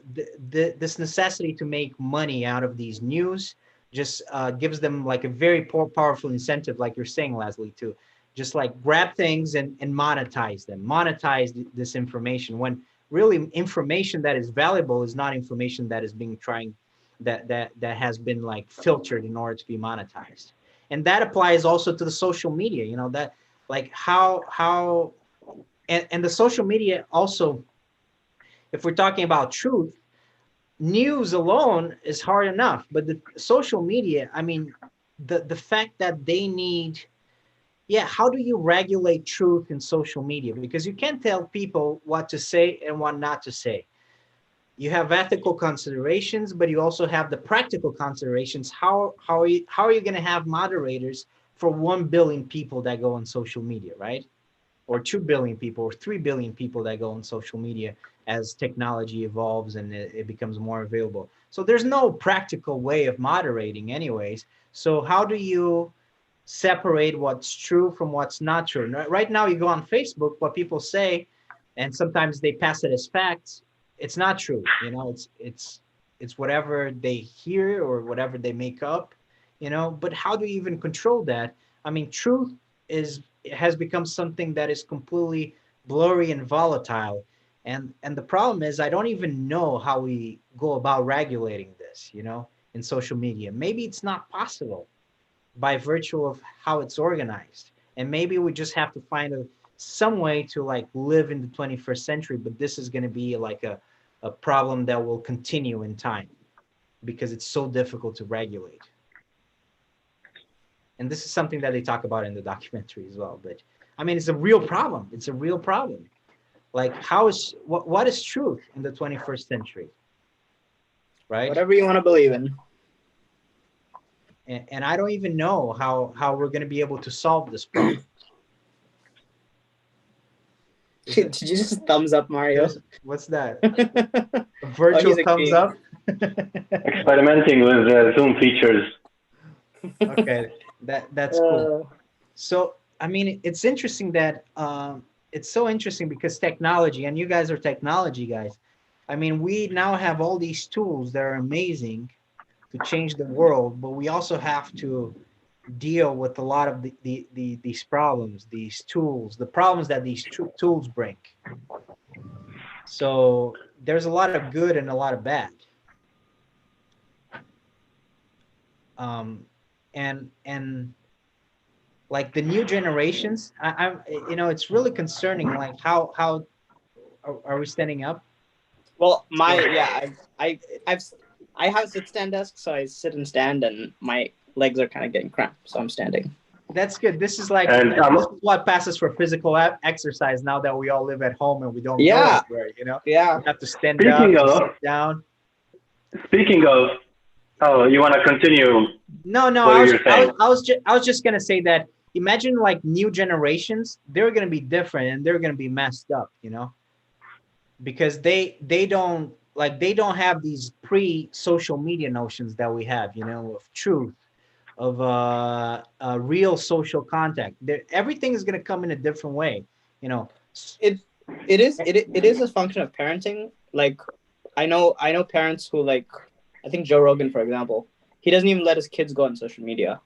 this necessity to make money out of these news just gives them like a very powerful incentive, like you're saying, Leslie, to just like grab things and monetize them, monetize this information, when really information that is valuable is not information that is being trying, that has been like filtered in order to be monetized. And that applies also to the social media, you know, that like how and the social media also, if we're talking about truth, news alone is hard enough, but the social media, I mean, the fact that they need, yeah, how do you regulate truth in social media? Because you can't tell people what to say and what not to say. You have ethical considerations, but you also have the practical considerations. How are you going to have moderators for 1 billion people that go on social media, right? Or 2 billion people or 3 billion people that go on social media as technology evolves and it becomes more available. So there's no practical way of moderating anyways. So how do you separate what's true from what's not true? Right now you go on Facebook, what people say, and sometimes they pass it as facts. It's not true. You know, it's whatever they hear or whatever they make up, you know, but how do you even control that? I mean, truth is, it has become something that is completely blurry and volatile. And the problem is I don't even know how we go about regulating this, you know, in social media. Maybe it's not possible by virtue of how it's organized. And maybe we just have to find some way to like live in the 21st century, but this is going to be like a problem that will continue in time because it's so difficult to regulate. And this is something that they talk about in the documentary as well. But I mean, it's a real problem. It's a real problem. Like, what is truth in the 21st century, right? Whatever you want to believe in. And I don't even know how we're going to be able to solve this problem. Did you just thumbs up, Mario? What's that? A virtual thumbs up? Experimenting with Zoom features. Okay, that's cool. So, I mean, it's interesting that it's so interesting because technology, and you guys are technology guys. I mean, we now have all these tools that are amazing to change the world, but we also have to deal with a lot of these problems, these tools, the problems that these tools bring. So there's a lot of good and a lot of bad. And like the new generations, I'm you know, it's really concerning. Like how are we standing up? Well, I have a sit stand desk, so I sit and stand, and my legs are kind of getting cramped, so I'm standing. That's good. This is like this is what passes for physical exercise now that we all live at home and we don't go anywhere, you know? Yeah. You have to stand up, sit down. Speaking of, oh, you want to continue? No, I was just gonna say that imagine like new generations, they're gonna be different and they're gonna be messed up, you know, because they don't have these pre-social media notions that we have, you know, of truth, of real social contact. Everything is gonna come in a different way, you know. It is a function of parenting. Like I know parents who, like, I think Joe Rogan, for example, he doesn't even let his kids go on social media.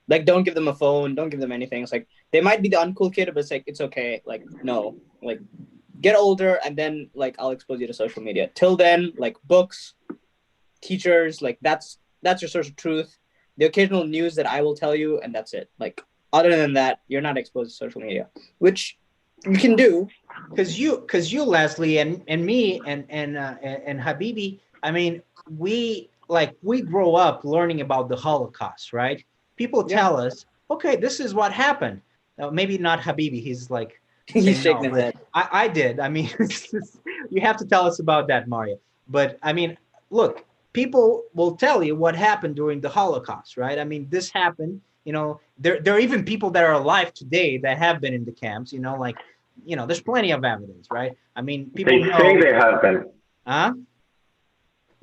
Like, don't give them a phone, don't give them anything. It's like they might be the uncool kid, but it's like it's okay. Like, no, like get older and then like I'll expose you to social media. Till then, like books, teachers, like that's your source of truth. The occasional news that I will tell you, and that's it. Like other than that, you're not exposed to social media, which you can do. Because you, Leslie, and me, and Habibi. I mean, we like we grow up learning about the Holocaust, right? People Yeah. tell us, okay, this is what happened. Maybe not Habibi. He's like He's saying shaking no, his but head. I did. I mean, you have to tell us about that, Mario. But I mean, look, people will tell you what happened during the Holocaust, right? I mean, this happened. You know, there are even people that are alive today that have been in the camps. You know, like, you know, there's plenty of evidence, right? I mean, people They say know, they happen. huh?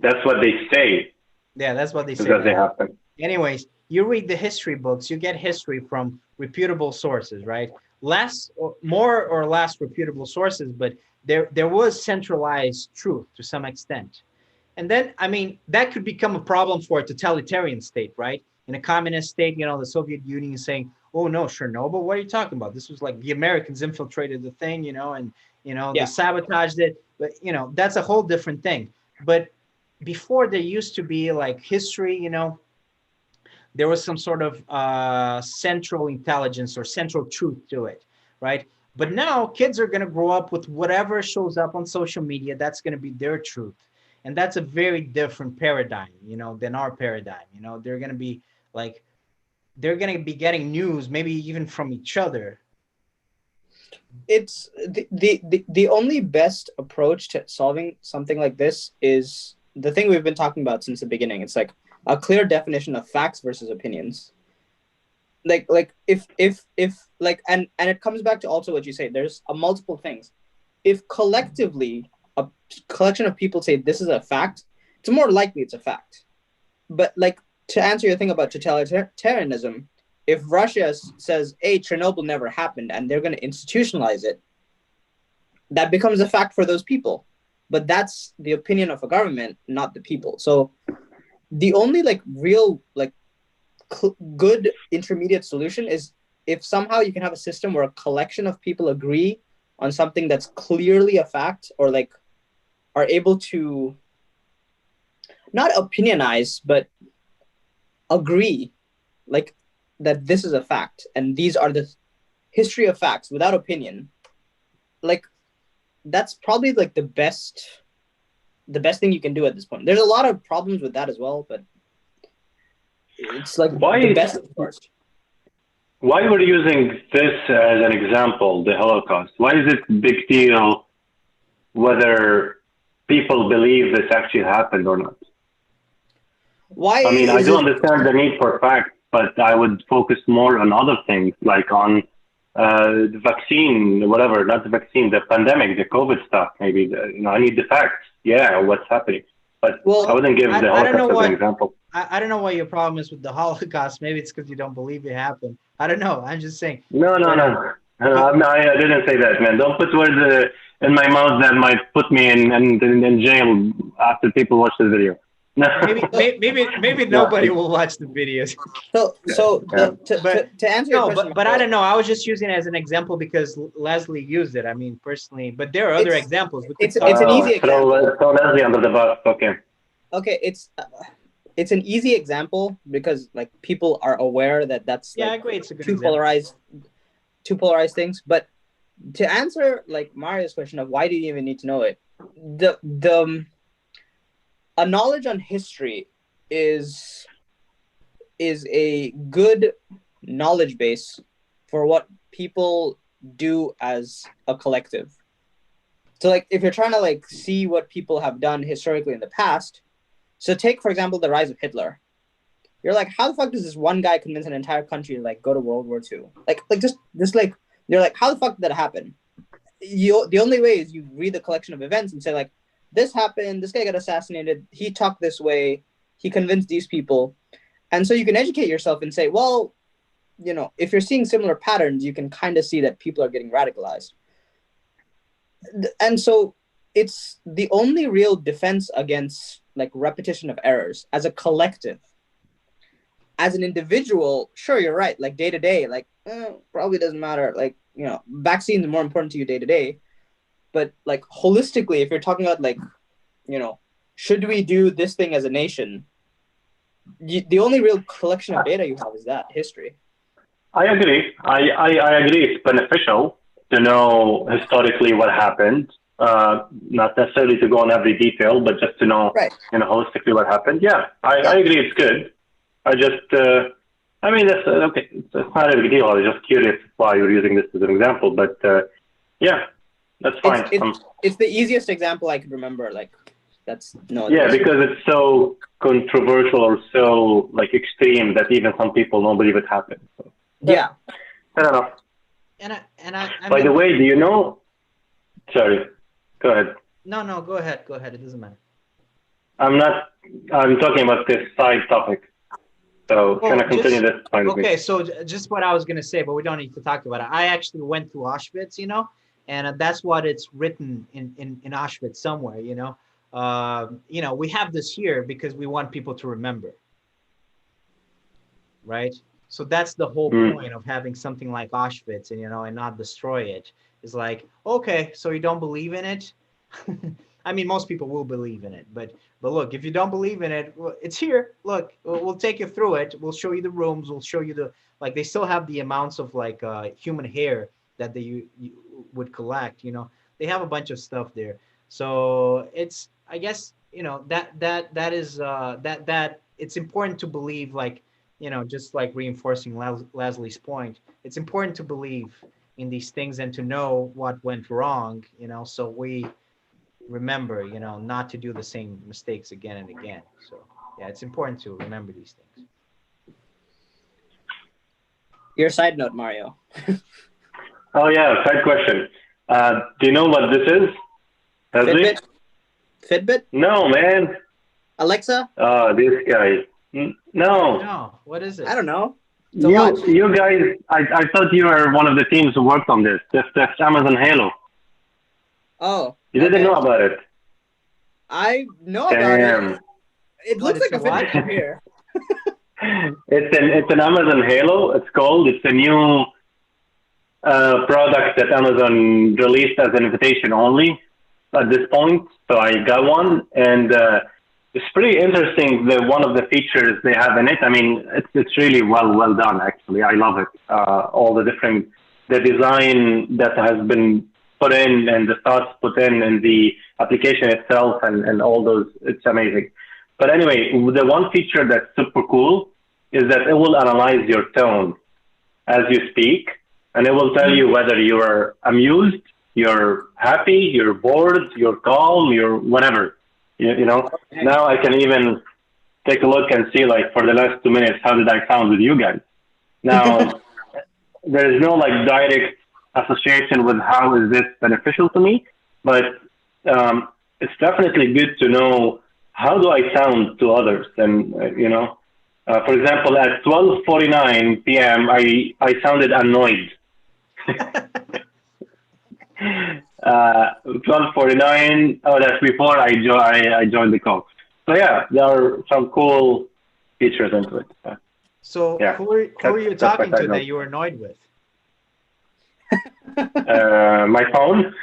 That's what they say, Yeah, that's what they is say. that they happen. Anyways, you read the history books, you get history from reputable sources, right? More or less reputable sources, but there was centralized truth to some extent. And then, I mean, that could become a problem for a totalitarian state, right? In a communist state, you know, the Soviet Union is saying, "Oh no, Chernobyl, what are you talking about? This was like the Americans infiltrated the thing, you know, and you know they Yeah. sabotaged it." But you know, that's a whole different thing. But before there used to be like history, you know, there was some sort of central intelligence or central truth to it, right? But now kids are going to grow up with whatever shows up on social media. That's going to be their truth, and that's a very different paradigm, you know, than our paradigm. You know, they're going to be like they're going to be getting news, maybe even from each other. It's the only best approach to solving something like this is the thing we've been talking about since the beginning. It's like a clear definition of facts versus opinions. Like if like and it comes back to also what you say. There's a multiple things. If collectively a collection of people say this is a fact, it's more likely it's a fact. But like, to answer your thing about totalitarianism, if Russia says, "Hey, Chernobyl never happened," and they're going to institutionalize it, that becomes a fact for those people. But that's the opinion of a government, not the people. So the only like real like good intermediate solution is if somehow you can have a system where a collection of people agree on something that's clearly a fact, or like are able to not opinionize but agree, like, that this is a fact and these are the history of facts without opinion. Like, that's probably like the best thing you can do at this point. There's a lot of problems with that as well, but it's like Why the best approach. why we're using this as an example, the Holocaust? Why is it a big deal whether people believe this actually happened or not? Why I mean, I is do it? understand the need for facts, but I would focus more on other things, like on the vaccine, whatever, not the vaccine, the pandemic, the COVID stuff. Maybe, I need the facts. Yeah, what's happening. But I Well, wouldn't give the I don't know Holocaust as an what example. I don't know what your problem is with the Holocaust. Maybe it's because you don't believe it happened. I don't know. I'm just saying. No, no, But no. but I didn't say that, man. Don't put words in my mouth that might put me in jail after people watch the video. No. maybe No. nobody will watch the videos. so Yeah. to answer your No, question, but I don't know. I was just using it as an example because Leslie used it. I mean, personally, but there are other it's examples. We could it's talk it's an about. easy example. Throw Leslie under the bus. Okay. Okay, it's an easy example because like people are aware that that's Yeah, I like agree. It's a good two example. polarized two polarized things. But to answer like Mario's question of why do you even need to know it, the a knowledge on history is a good knowledge base for what people do as a collective. So like if you're trying to like see what people have done historically in the past, so take for example the rise of Hitler. You're like, how the fuck does this one guy convince an entire country to like go to World War II? Like just like you're like, how the fuck did that happen? The only way is you read the collection of events and say like, this happened, this guy got assassinated, he talked this way, he convinced these people. And so you can educate yourself and say, well, if you're seeing similar patterns, you can kind of see that people are getting radicalized. And so it's the only real defense against like repetition of errors as a collective. As an individual, sure, you're right. Like day to day, like probably doesn't matter. Like, vaccines are more important to you day to day. But like holistically, if you're talking about like, should we do this thing as a nation? The only real collection of data you have is that history. I agree. I agree. It's beneficial to know historically what happened. not necessarily to go on every detail, but just to know, Right. holistically what happened. Yeah, I agree. It's good. I just, I mean, that's okay. It's not a big deal. I was just curious why you're using this as an example, but yeah, that's fine. It's the easiest example I could remember. Like, that's no. Yeah, because it's so controversial or so like extreme that even some people don't believe it happened. So, Yeah. fair enough. I By mean, the way, do you know? Sorry, go ahead. no, go ahead. It doesn't matter. I'm not. I'm talking about this side topic. So Well, can I continue this? Fine with me. Okay, so just what I was gonna say, but we don't need to talk about it. I actually went to Auschwitz, and that's what it's written in Auschwitz somewhere, we have this here because we want people to remember, right? So that's the whole point of having something like Auschwitz, and not destroy it. Is like, okay, so you don't believe in it? I mean, most people will believe in it, but look, if you don't believe in it, well, it's here. Look, we'll take you through it. We'll show you the rooms. We'll show you they still have the amounts of human hair that you would collect. They have a bunch of stuff there. So it's, I guess, that is that it's important to believe, just like reinforcing Leslie's point. It's important to believe in these things and to know what went wrong. So we remember, not to do the same mistakes again and again. So yeah, it's important to remember these things. Your side note, Mario. Oh yeah, side question. Do you know what this is? Fitbit? Fitbit? No, man. Alexa? Oh, this guy. No. No, what is it? I don't know. It's a watch. You guys, I thought you were one of the teams who worked on this. That's Amazon Halo. Oh. You didn't okay. know about it. I know about it. It looks like a Fitbit from here. It's an Amazon Halo. It's called. It's a new product that Amazon released as an invitation only at this point. So I got one, and it's pretty interesting. One of the features they have in it. I mean, it's really well done. Actually, I love it. All the design that has been put in and the thoughts put in the application itself and all those. It's amazing. But anyway, the one feature that's super cool is that it will analyze your tone as you speak, and it will tell you whether you're amused, you're happy, you're bored, you're calm, you're whatever. Okay. Now I can even take a look and see, like, for the last 2 minutes, how did I sound with you guys? Now, there is no direct association with how is this beneficial to me, but it's definitely good to know how do I sound to others. And for example, at 12:49 p.m. I sounded annoyed. 12:49. Oh, that's before I joined the call. So yeah, there are some cool features into it. So yeah, who are you talking to that you were annoyed with? My phone.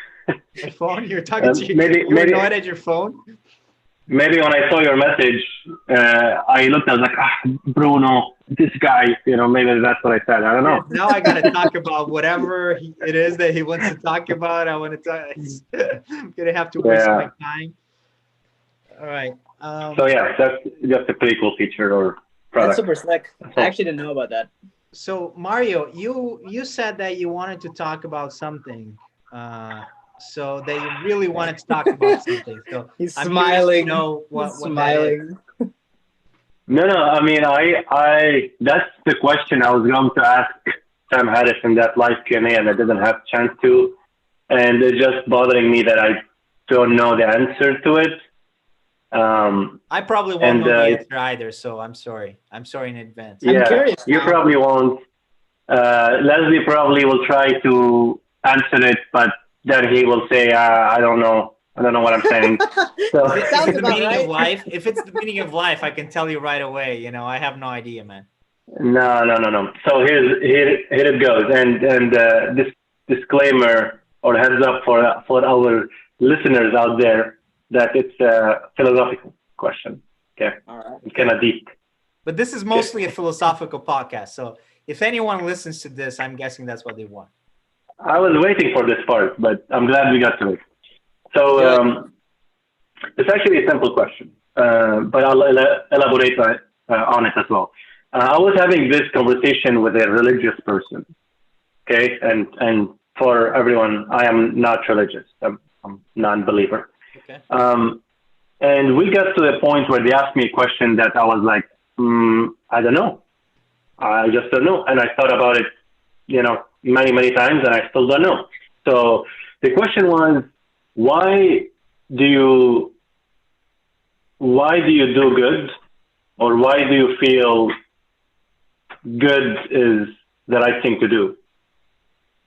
My phone? You're talking to maybe annoyed at your phone? Maybe when I saw your message, I looked. I was like, Bruno, this guy. Maybe that's what I said. I don't know. Now I gotta talk about whatever it is that he wants to talk about. I want to talk. I'm gonna have to waste my time. All right. So yeah, that's just a pretty cool feature or product. That's super slick. I actually didn't know about that. So Mario, you said that you wanted to talk about something. So that you really wanted to talk about something. So he's smiling. What smiling. No. I mean, I that's the question I was going to ask Sam Harris in that live Q&A, and I didn't have a chance to. And it's just bothering me that I don't know the answer to it. I probably won't know the answer either, so I'm sorry. I'm sorry in advance. Yeah, I'm curious. You probably won't. Leslie probably will try to answer it, but then he will say, I don't know. I don't know what I'm saying. So if it's the meaning of life, if it's the meaning of life, I can tell you right away. I have no idea, man. No. So here it goes. And this disclaimer or heads up for our listeners out there that it's a philosophical question. Okay. All right. It's kind of deep. But this is mostly a philosophical podcast. So if anyone listens to this, I'm guessing that's what they want. I was waiting for this part, but I'm glad we got to it. So Good. it's actually a simple question, but I'll elaborate on it as well. I was having this conversation with a religious person. Okay, and for everyone, I am not religious. I'm non-believer. Okay. And we got to the point where they asked me a question that I was like, I don't know. I just don't know. And I thought about it, many, many times, and I still don't know. So the question was, why do you do good, or why do you feel good is the right thing to do?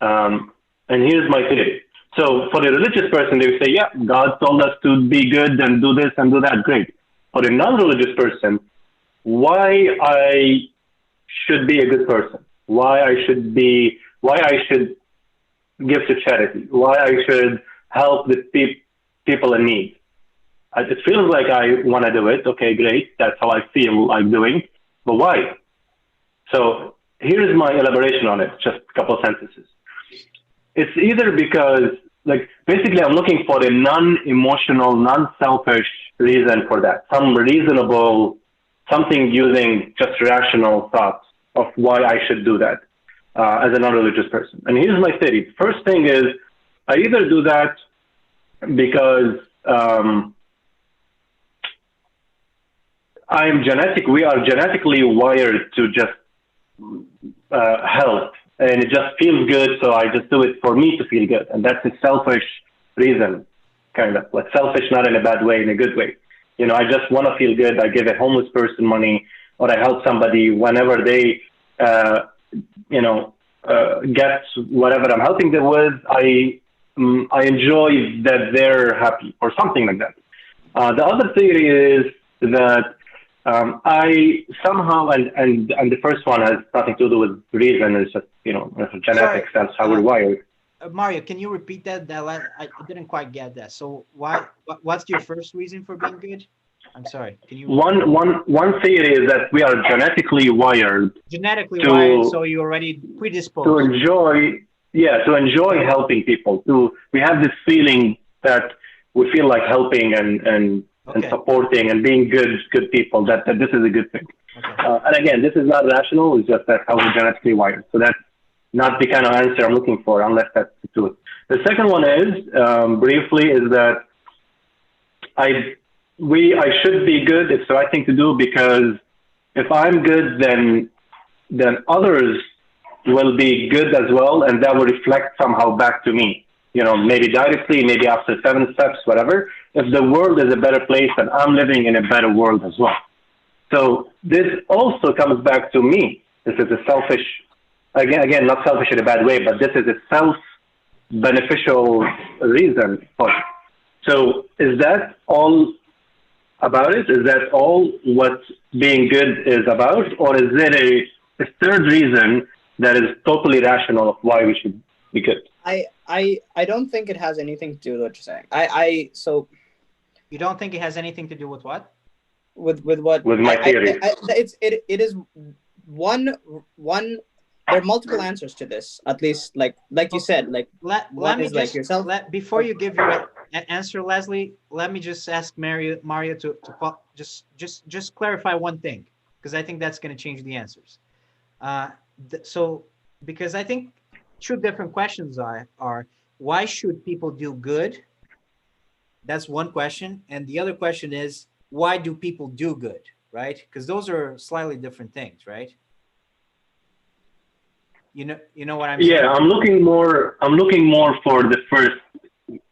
And here's my theory. So for a religious person, they would say, yeah, God told us to be good and do this and do that. Great. For a non-religious person, why I should be a good person, why I should give to charity, why I should help the people in need. It feels like I want to do it. Okay, great. That's how I feel like doing. But why? So here's my elaboration on it, just a couple of sentences. It's either because, like, basically I'm looking for a non-emotional, non-selfish reason for that. Some reasonable, something using just rational thoughts of why I should do that as a non-religious person. And here's my theory. First thing is, I either do that because we are genetically wired to just help, and it just feels good, so I just do it for me to feel good. And that's a selfish reason, kind of. Like selfish, not in a bad way, in a good way. I just want to feel good. I give a homeless person money, or I help somebody whenever they, get whatever I'm helping them with. I enjoy that they're happy, or something like that. The other theory is that I somehow, and the first one has nothing to do with reason. It's just, genetics. That's how we're wired. Mario, can you repeat that? I didn't quite get that. So what's your first reason for being good? I'm sorry. Can you? One theory is that we are genetically wired. Wired, so you're already predisposed to enjoy helping people. We have this feeling that we feel like helping and supporting and being good people. That this is a good thing. Okay. And again, this is not rational. It's just that how we're genetically wired. So that's not the kind of answer I'm looking for, unless that's the truth. The second one is, briefly, is that I should be good. It's the right thing to do, because if I'm good, then others will be good as well, and that will reflect somehow back to me. Maybe directly, maybe after 7 steps, whatever. If the world is a better place, then I'm living in a better world as well. So this also comes back to me. This is a selfish, again, not selfish in a bad way, but this is a self-beneficial reason for it. So is that all about it? Is that all what being good is about? Or is there a third reason that is totally rational of why we should be good? I don't think it has anything to do with what you're saying. So you don't think it has anything to do with what? With what? With my theory. It is one. There are multiple answers to this. At least, like you said, let me like yourself. Before you give your answer, Leslie, let me just ask Mario to just clarify one thing, because I think that's going to change the answers. So because I think two different questions are why should people do good? That's one question. And the other question is, why do people do good, right? Because those are slightly different things, right? You know what I'm saying? Yeah, I'm looking more for the first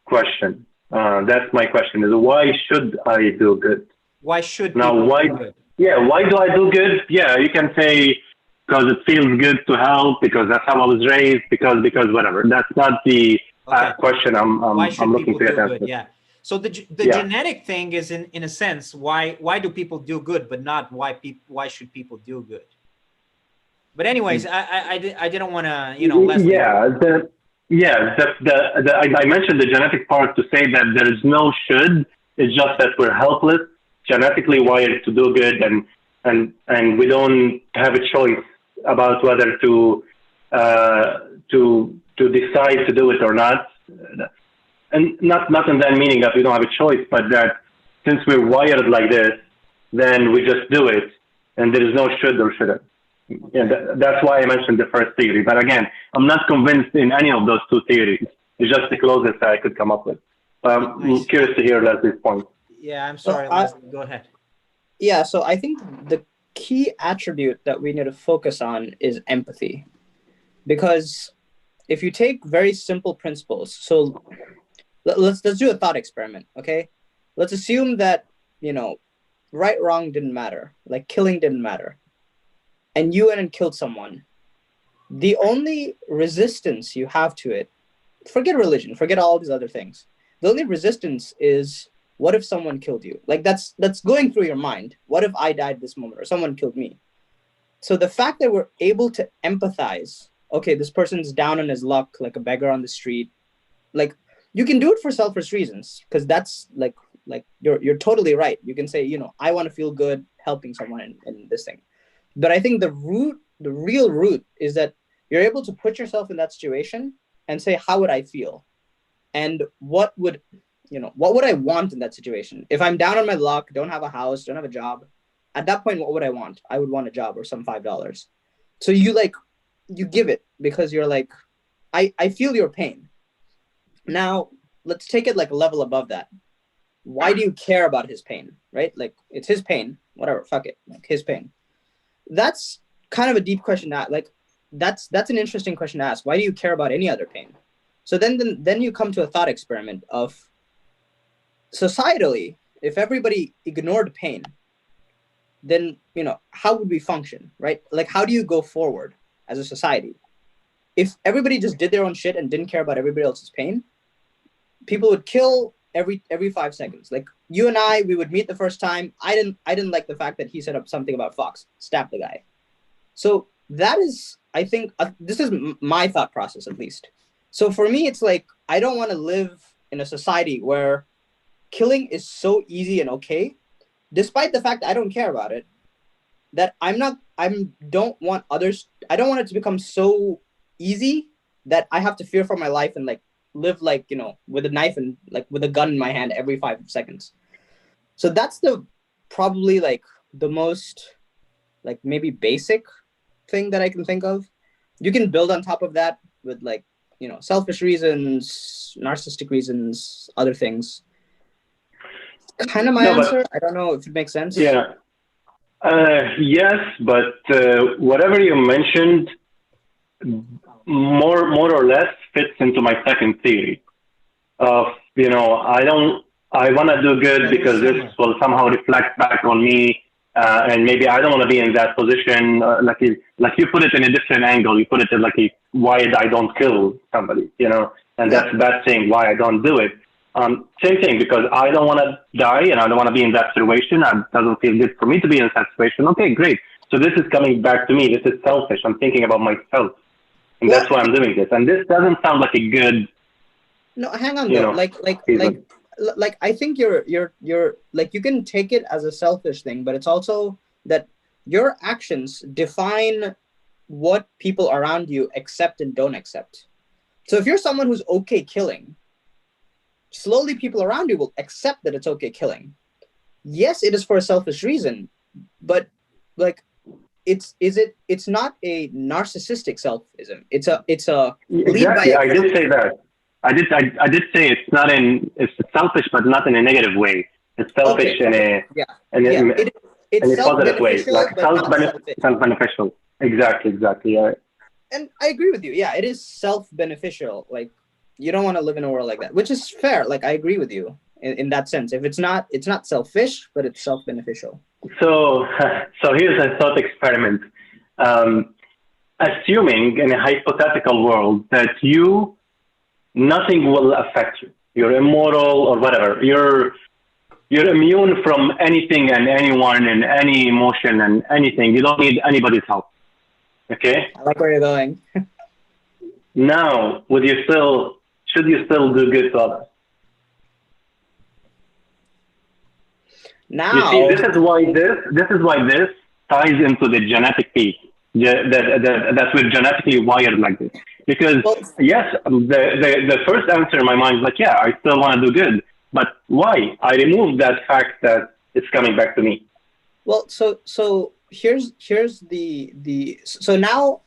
question. That's my question, is why should I do good? Why should people do good? Yeah, why do I do good? Yeah, you can say because it feels good to help, because that's how I was raised, because whatever. That's not the question I'm looking to get answered. Yeah. So the genetic thing is in a sense why do people do good, but not why should people do good. But anyways, I didn't want to Leslie. I mentioned the genetic part to say that there is no should. It's just that we're helpless, genetically wired to do good, and we don't have a choice about whether to decide to do it or not. and not in that meaning that we don't have a choice, but that since we're wired like this, then we just do it, and there is no should or shouldn't. Yeah, that's why I mentioned the first theory. But again, I'm not convinced in any of those two theories. It's just the closest I could come up with. I'm curious to hear Leslie's point. Yeah, I'm So sorry, Leslie. Go ahead. yeah, so I think the key attribute that we need to focus on is empathy. Because if you take very simple principles, so let's do a thought experiment, okay? Let's assume that, you know, right wrong didn't matter, like killing didn't matter, and you went and killed someone. The only resistance you have to it, forget religion, forget all these other things. The only resistance is, what if someone killed you? Like that's going through your mind. What if I died this moment or someone killed me? So the fact that we're able to empathize, okay, this person's down on his luck like a beggar on the street, like you can do it for selfish reasons because that's like you're totally right. You can say, you know, I want to feel good helping someone in this thing. But I think the real root is that you're able to put yourself in that situation and say, how would I feel? And what would I want in that situation? If I'm down on my luck, don't have a house, don't have a job, at that point, what would I want? I would want a job or some $5. So you give it because you're like, I feel your pain. Now let's take it like a level above that. Why do you care about his pain? Right? Like it's his pain, whatever, fuck it, like his pain. That's kind of a deep question to ask. Like that's an interesting question to ask. Why do you care about any other pain? So then you come to a thought experiment of, societally, if everybody ignored pain, then how would we function, right? Like how do you go forward as a society? If everybody just did their own shit and didn't care about everybody else's pain, people would kill every 5 seconds. Like you and I, we would meet the first time. I didn't like the fact that he said up something about Fox, stab the guy. So that is, I think, this is my thought process at least. So for me, it's like I don't want to live in a society where killing is so easy and okay, despite the fact I don't care about it. That I don't want it to become so easy that I have to fear for my life and like live like with a knife and like with a gun in my hand every 5 seconds. So that's probably like the most like maybe basic thing that I can think of. You can build on top of that with like selfish reasons, narcissistic reasons, other things. Kind of my answer. I don't know if it makes sense. Yeah. Yes, but whatever you mentioned more or less fits into my second theory of I want to do good because this will somehow reflect back on me, and maybe I don't want to be in that position. Like you put it in a different angle. You put it as like why I don't kill somebody, and that's saying why I don't do it. Same thing, because I don't want to die and I don't want to be in that situation. It doesn't feel good for me to be in that situation. Okay, great. So this is coming back to me. This is selfish. I'm thinking about myself. And that's why I'm doing this. And this doesn't sound like a good. No, hang on though. Like I think you're like, you can take it as a selfish thing, but it's also that your actions define what people around you accept and don't accept. So if you're someone who's okay killing, slowly people around you will accept that it's okay killing. Yes, it is for a selfish reason, but like it's not a narcissistic selfism. It's a exactly. I did say that. I did say it's selfish, but not in a negative way. It's selfish in a positive way, like self-beneficial. Exactly. Yeah. And I agree with you. Yeah, it is self-beneficial. Like you don't want to live in a world like that, which is fair. Like I agree with you in that sense. If it's not selfish, but it's self-beneficial. So here's a thought experiment. Assuming in a hypothetical world that nothing will affect you. You're immortal or whatever. You're immune from anything and anyone and any emotion and anything. You don't need anybody's help. Okay? I like where you're going. Now, should you still do good to others? Now, you see, this is why this ties into the genetic piece. that we're genetically wired like this. Because Well, yes, the first answer in my mind is like, yeah, I still want to do good, but why? I remove that fact that it's coming back to me. well, so here's the so now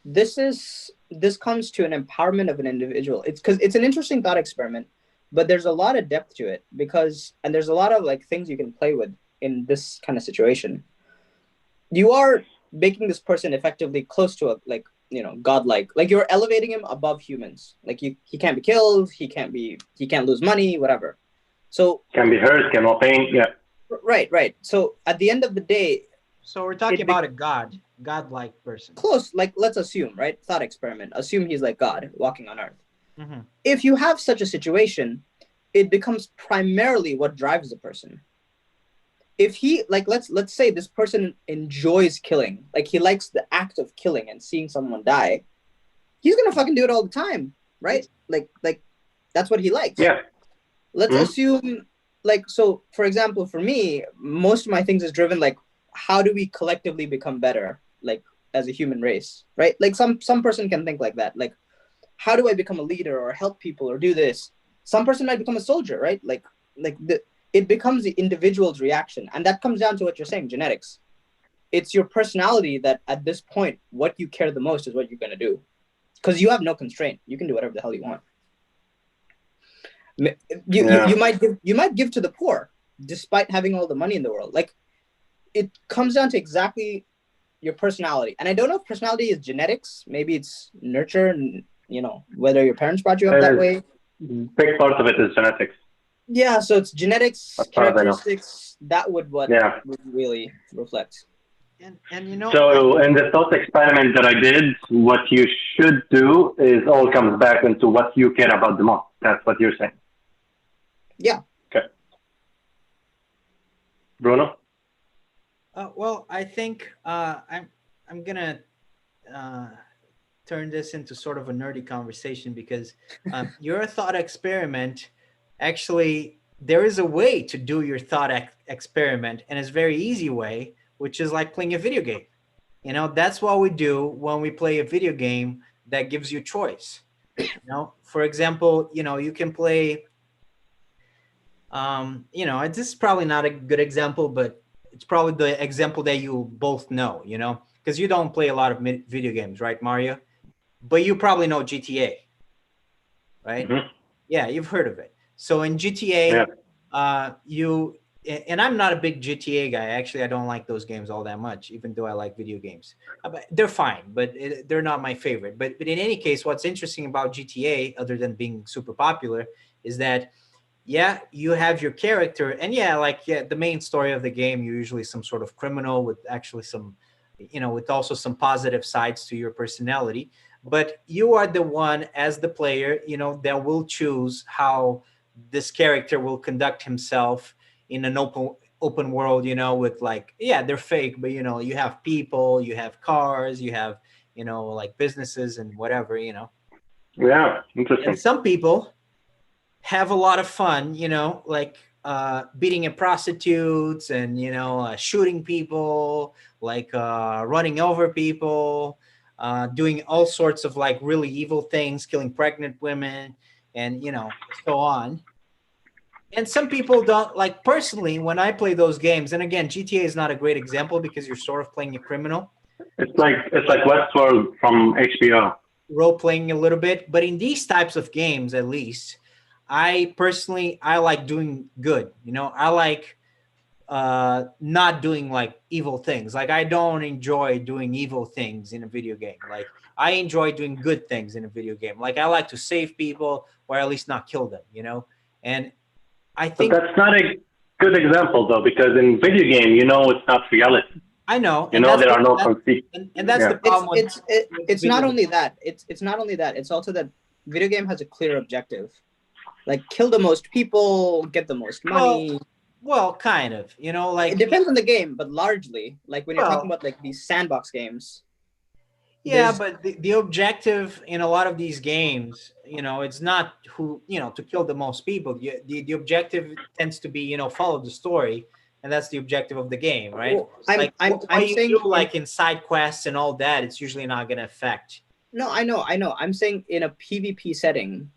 this comes to an empowerment of an individual. It's because it's an interesting thought experiment, but there's a lot of depth to it because and there's a lot of like things you can play with in this kind of situation. You are making this person effectively close to a like godlike, like you're elevating him above humans. Like he can't be killed, he can't lose money, whatever. So Can be hurt, can not pain. Yeah, right. So at the end of the day, So we're talking it be- about a godlike person. close, like let's assume, right, thought experiment, assume he's like God walking on earth. Hmm. If you have such a situation, it becomes primarily what drives the person. If he like let's say this person enjoys killing, like he likes the act of killing and seeing someone die, he's gonna fucking do it all the time, right? Like that's what he likes. yeah. Let's Mhm. assume like so for example for me most of my things is driven like how do we collectively become better like as a human race, right? Like some person can think like that, like how do I become a leader or help people or do this. Some person might become a soldier, right? Like the it becomes the individual's reaction, and that comes down to what you're saying, genetics. It's your personality that at this point what you care the most is what you're going to do because you have no constraint, you can do whatever the hell you want. You Yeah. might give to the poor despite having all the money in the world. Like it comes down to exactly your personality, and I don't know if personality is genetics, maybe it's nurture, and whether your parents brought you up It that is way. big part of it is genetics, Yeah, so it's genetics, as far as I know. characteristics, that what Yeah. would really reflect. And you know, So in the thought experiment that I did, what you should do is all comes back into what you care about the most. That's what you're saying. Yeah. Okay. Bruno? well, I think I'm gonna uh, turn this into sort of a nerdy conversation because your thought experiment actually there is a way to do your thought experiment, and it's a very easy way, which is like playing a video game. That's what we do when we play a video game that gives you choice. For example, you can play. This is probably not a good example, but it's probably the example that you both know. Because you don't play a lot of video games, right, Mario? But you probably know GTA, right? Hmm. Yeah, you've heard of it. So in Yeah. GTA, you and I'm not a big GTA guy. Actually, I don't like those games all that much, even though I like video games. But they're fine, but they're not my favorite. But in any case, what's interesting about GTA, other than being super popular, is that yeah, you have your character, and yeah, the main story of the game, you're usually some sort of criminal with actually some, with also some positive sides to your personality. But you are the one as the player, that will choose how this character will conduct himself in an open world, with like, yeah, they're fake, but you have people, you have cars, you have, like businesses and whatever, Yeah. and Interesting. some people have a lot of fun, like beating up prostitutes and shooting people, like running over people, doing all sorts of like really evil things, killing pregnant women, and so on. And some people don't like personally when I play those games. And again, GTA is not a great example because you're sort of playing a criminal, It's like Westworld from HBO. role playing a little bit. But in these types of games, at least, I like doing good. I like not doing like evil things. Like I don't enjoy doing evil things in a video game. Like I enjoy doing good things in a video game. Like I like to save people or at least not kill them. And I But think that's not a good example though, because in video game, it's not reality. I know, and There are no conceit. and that's the Yeah. it's problem it's it, with it's video not games. only that, it's not only that, it's also that video game has a clear objective, like kill the most people, get the most Well, money. well, kind of. It Like depends on the game, but largely, like when you're talking well, about like these sandbox games, yeah, there's but the objective in a lot of these games, it's not to kill the most people. The objective tends to be, follow the story and that's the objective of the game, right? Well, Like what I'm you saying do, like in side quests and all that, it's usually not going to affect. no, I know. I'm saying in a PvP setting,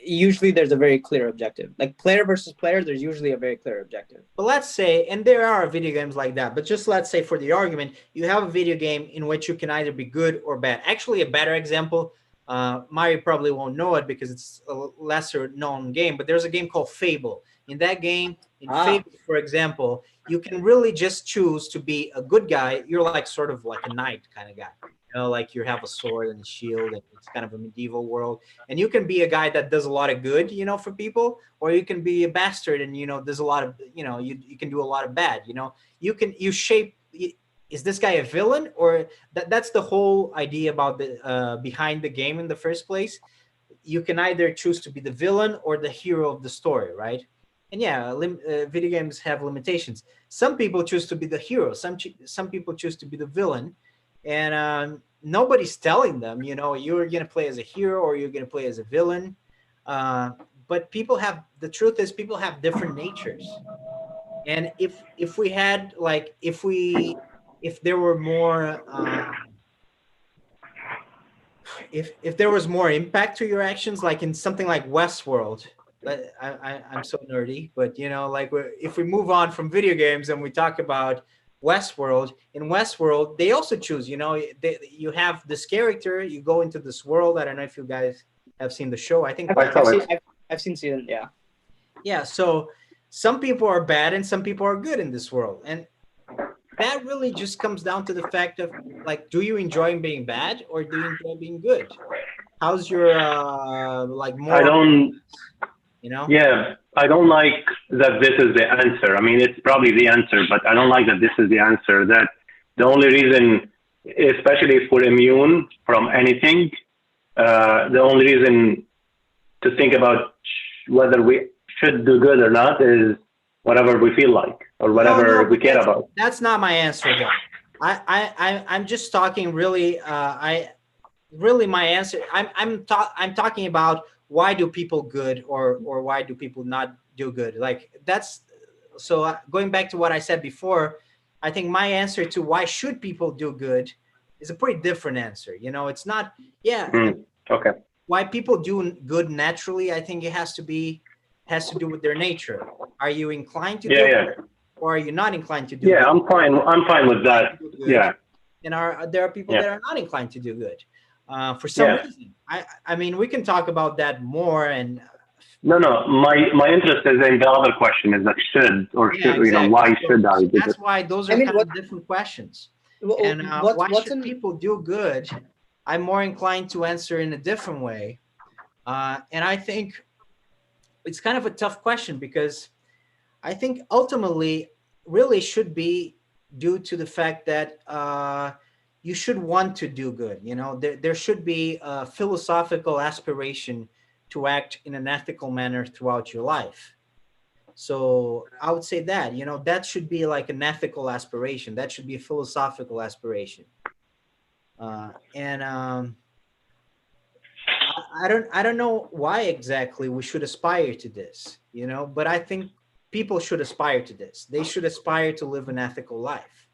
usually there's a very clear objective. Like player versus player, there's usually a very clear objective. But let's say, and there are video games like that, but just let's say for the argument, you have a video game in which you can either be good or bad. Actually, a better example, Mario probably won't know it because it's a lesser known game, but there's a game called Fable. In that game, in Fable, for example, you can really just choose to be a good guy. You're like sort of like a knight kind of guy. You know, like you have a sword and a shield, and it's kind of a medieval world. And you can be a guy that does a lot of good, you know, for people, or you can be a bastard and, you know, there's a lot of, you know, you can do a lot of bad, you know. You shape, is this guy a villain? Or that's the whole idea about the behind the game in the first place. You can either choose to be the villain or the hero of the story, right? And yeah, video games have limitations. Some people choose to be the hero. Some people choose to be the villain, and nobody's telling them, you know, you're gonna play as a hero or you're gonna play as a villain. But people have, the truth is, people have different natures. And if we had like if there were more if there was more impact to your actions, like in something like Westworld. I'm so nerdy, but you know, like if we move on from video games and we talk about Westworld, in Westworld, they also choose, you know, you have this character, you go into this world. I don't know if you guys have seen the show. I think I've seen season, yeah. Yeah, so some people are bad and some people are good in this world. And that really just comes down to the fact of, like, do you enjoy being bad or do you enjoy being good? How's your like I moral, don't. you know? Yeah, I don't like that this is the answer. I mean, it's probably the answer, but I don't like that this is the answer. That the only reason, especially if we're immune from anything, the only reason to think about whether we should do good or not is whatever we feel like or whatever we care about. That's not my answer, though. I'm just talking really. My answer. I'm talking about why do people good or why do people not do good. Like that's so. Going back to what I said before, I think my answer to why should people do good is a pretty different answer. You know, it's not. Yeah. Okay. Why people do good naturally, I think it has to do with their nature. Are you inclined to do it, or are you not inclined to do good? I'm fine with that. Yeah. And there are people that are not inclined to do good for some reason. I mean, we can talk about that more. And no, my interest is in the other question, is that should or should, exactly. You know, why should I do this? That's why those are kind of different questions. And why should people do good? I'm more inclined to answer in a different way. And I think it's kind of a tough question because I think ultimately really should be due to the fact that you should want to do good. You know, there should be a philosophical aspiration to act in an ethical manner throughout your life. So I would say that, you know, that should be like an ethical aspiration. That should be a philosophical aspiration. I don't know why exactly we should aspire to this, you know, but I think people should aspire to this. They should aspire to live an ethical life.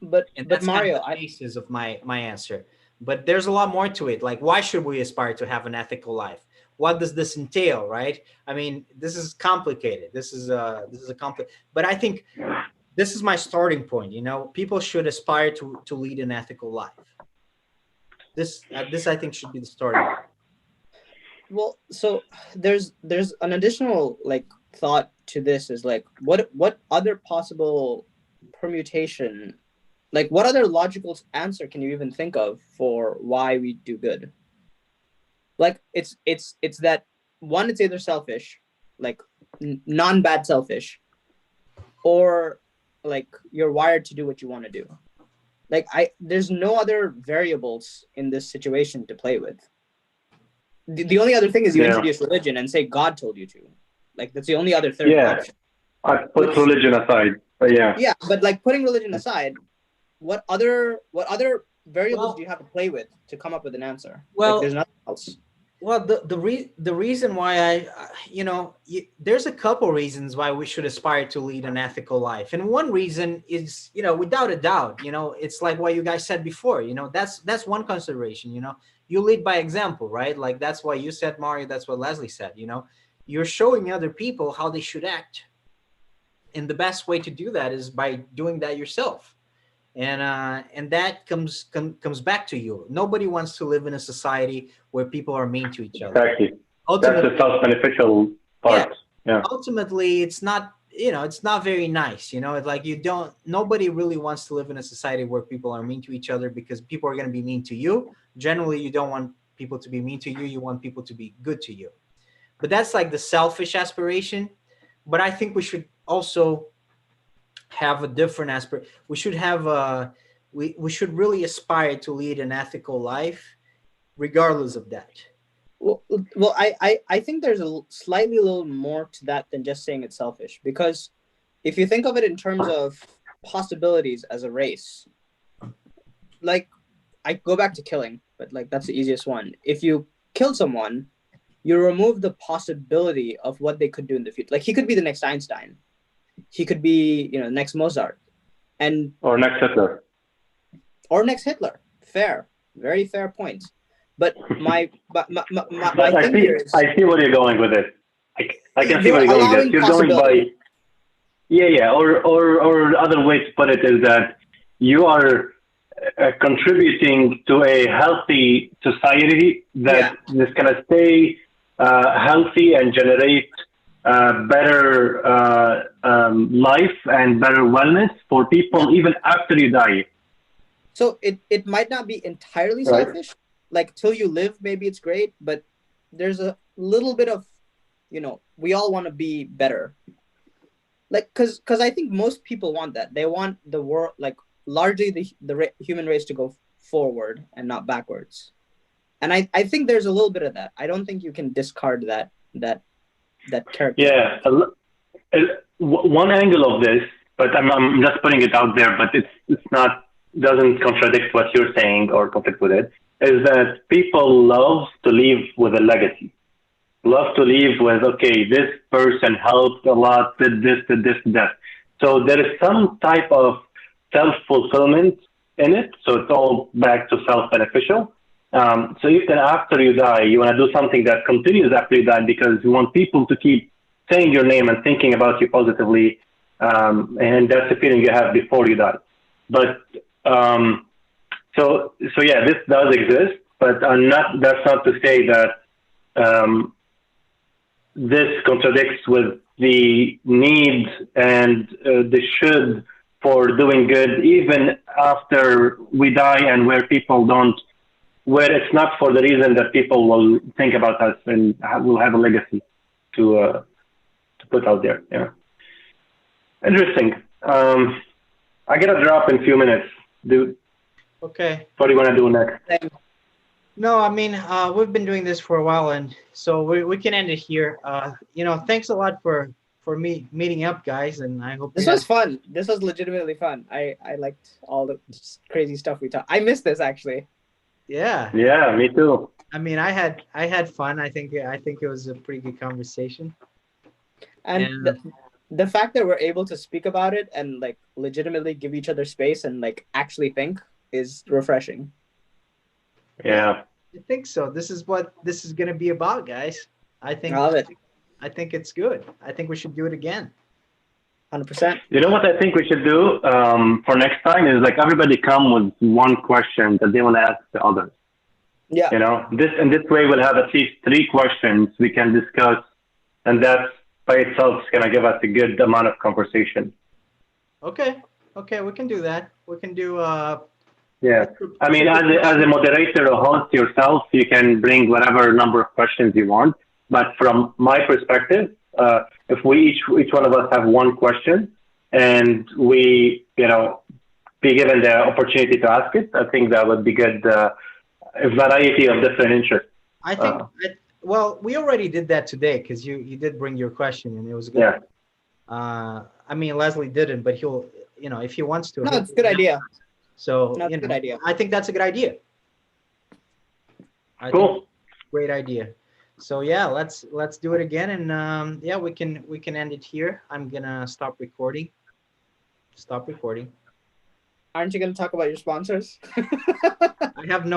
But that's Mario, kind of the basis of my answer. But there's a lot more to it. Like, why should we aspire to have an ethical life? What does this entail, right? I mean, this is complicated. This is a complicated. But I think this is my starting point. You know, people should aspire to lead an ethical life. This I think should be the starting point. Well, so there's an additional like thought to this is like what other possible permutation, like what other logical answer can you even think of for why we do good? Like it's that one, it's either selfish, like non-bad selfish, or like you're wired to do what you want to do. Like there's no other variables in this situation to play with. The only other thing is you introduce religion and say God told you to. Like that's the only other third option. I put religion aside, but yeah, but like putting religion aside, what other variables do you have to play with to come up with an answer? Well, like, there's nothing else. Well, the reason why there's a couple reasons why we should aspire to lead an ethical life, and one reason is, without a doubt, it's like what you guys said before. That's one consideration. You lead by example, right? Like that's why you said, Mario. That's what Leslie said. You're showing other people how they should act, and the best way to do that is by doing that yourself. And that comes back to you. Nobody wants to live in a society where people are mean to each other. Exactly. That's the Ultimately, self-beneficial yeah. part. Yeah. Ultimately, it's not very nice. It's like nobody really wants to live in a society where people are mean to each other, because people are going to be mean to you. Generally, you don't want people to be mean to you. You want people to be good to you. But that's like the selfish aspiration. But I think we should also have a different aspect. We should have we should really aspire to lead an ethical life, regardless of that. Well, I think there's slightly a little more to that than just saying it's selfish, because if you think of it in terms of possibilities as a race, like, I go back to killing, but like that's the easiest one. If you kill someone, you remove the possibility of what they could do in the future. Like, he could be the next Einstein, he could be, next Mozart, and Or next Hitler. or next Hitler. Fair, very fair point. But my But I thing see, here is, I see where you're going with it. I can see you're where you're going with allowing this. You're going by, possibility. yeah. Or other way to put it is that you are contributing to a healthy society Yeah. that is going to stay healthy and generate better life and better wellness for Yeah. people even after you die, So it might not be entirely right? selfish. Like, till you live, maybe it's great, but there's a little bit of, we all want to be better. Like, cause I think most people want that. They want the world, like, largely human race to go forward and not backwards. And I think there's a little bit of that. I don't think you can discard that character. Yeah. One angle of this, but I'm just putting it out there, but it's not, doesn't contradict what you're saying or conflict with it, is that people love to leave with a legacy. Love to leave with, okay, this person helped a lot, did this, that. So there is some type of self fulfillment in it. So it's all back to self beneficial. So if then after you die, you want to do something that continues after you die, because you want people to keep saying your name and thinking about you positively, and that's the feeling you have before you die. But so yeah, this does exist, but not. That's not to say that um, this contradicts with the need and the should for doing good even after we die, and where people don't, where it's not for the reason that people will think about us and will have a legacy to put out there. Yeah, interesting. I gotta drop in a few minutes, dude. Okay. What do you wanna do next? No, I mean, we've been doing this for a while, and so we can end it here. Thanks a lot for me meeting up, guys, and I hope This was fun. This was legitimately fun. I liked all the crazy stuff we talked. I missed this, actually. Yeah. Yeah, me too. I mean, I had fun. I think it was a pretty good conversation. And And the fact that we're able to speak about it and, like, legitimately give each other space and, like, actually think is refreshing. Yeah. I think so. This is what this is gonna be about, guys. I think I love it. I think it's good. I think we should do it again. 100%. You know what I think we should do for next time is, like, everybody come with one question that they want to ask the others. Yeah. You know, this way we'll have at least three questions we can discuss, and that by itself is gonna give us a good amount of conversation. Okay. Okay, we can do that. We can do Yeah. I mean, as a moderator or host yourself, you can bring whatever number of questions you want. But from my perspective, if we each one of us have one question, and we, be given the opportunity to ask it, I think that would be good. A variety of different interests. I think well, we already did that today, because you did bring your question and it was good. Yeah. I mean, Leslie didn't, but he'll, if he wants to. No, it's a good idea. So, No, it's a good idea. I think that's a good idea. Cool. Great idea. So yeah, let's do it again, and yeah, we can end it here. I'm gonna stop recording. Stop recording. Aren't you going to talk about your sponsors? I have no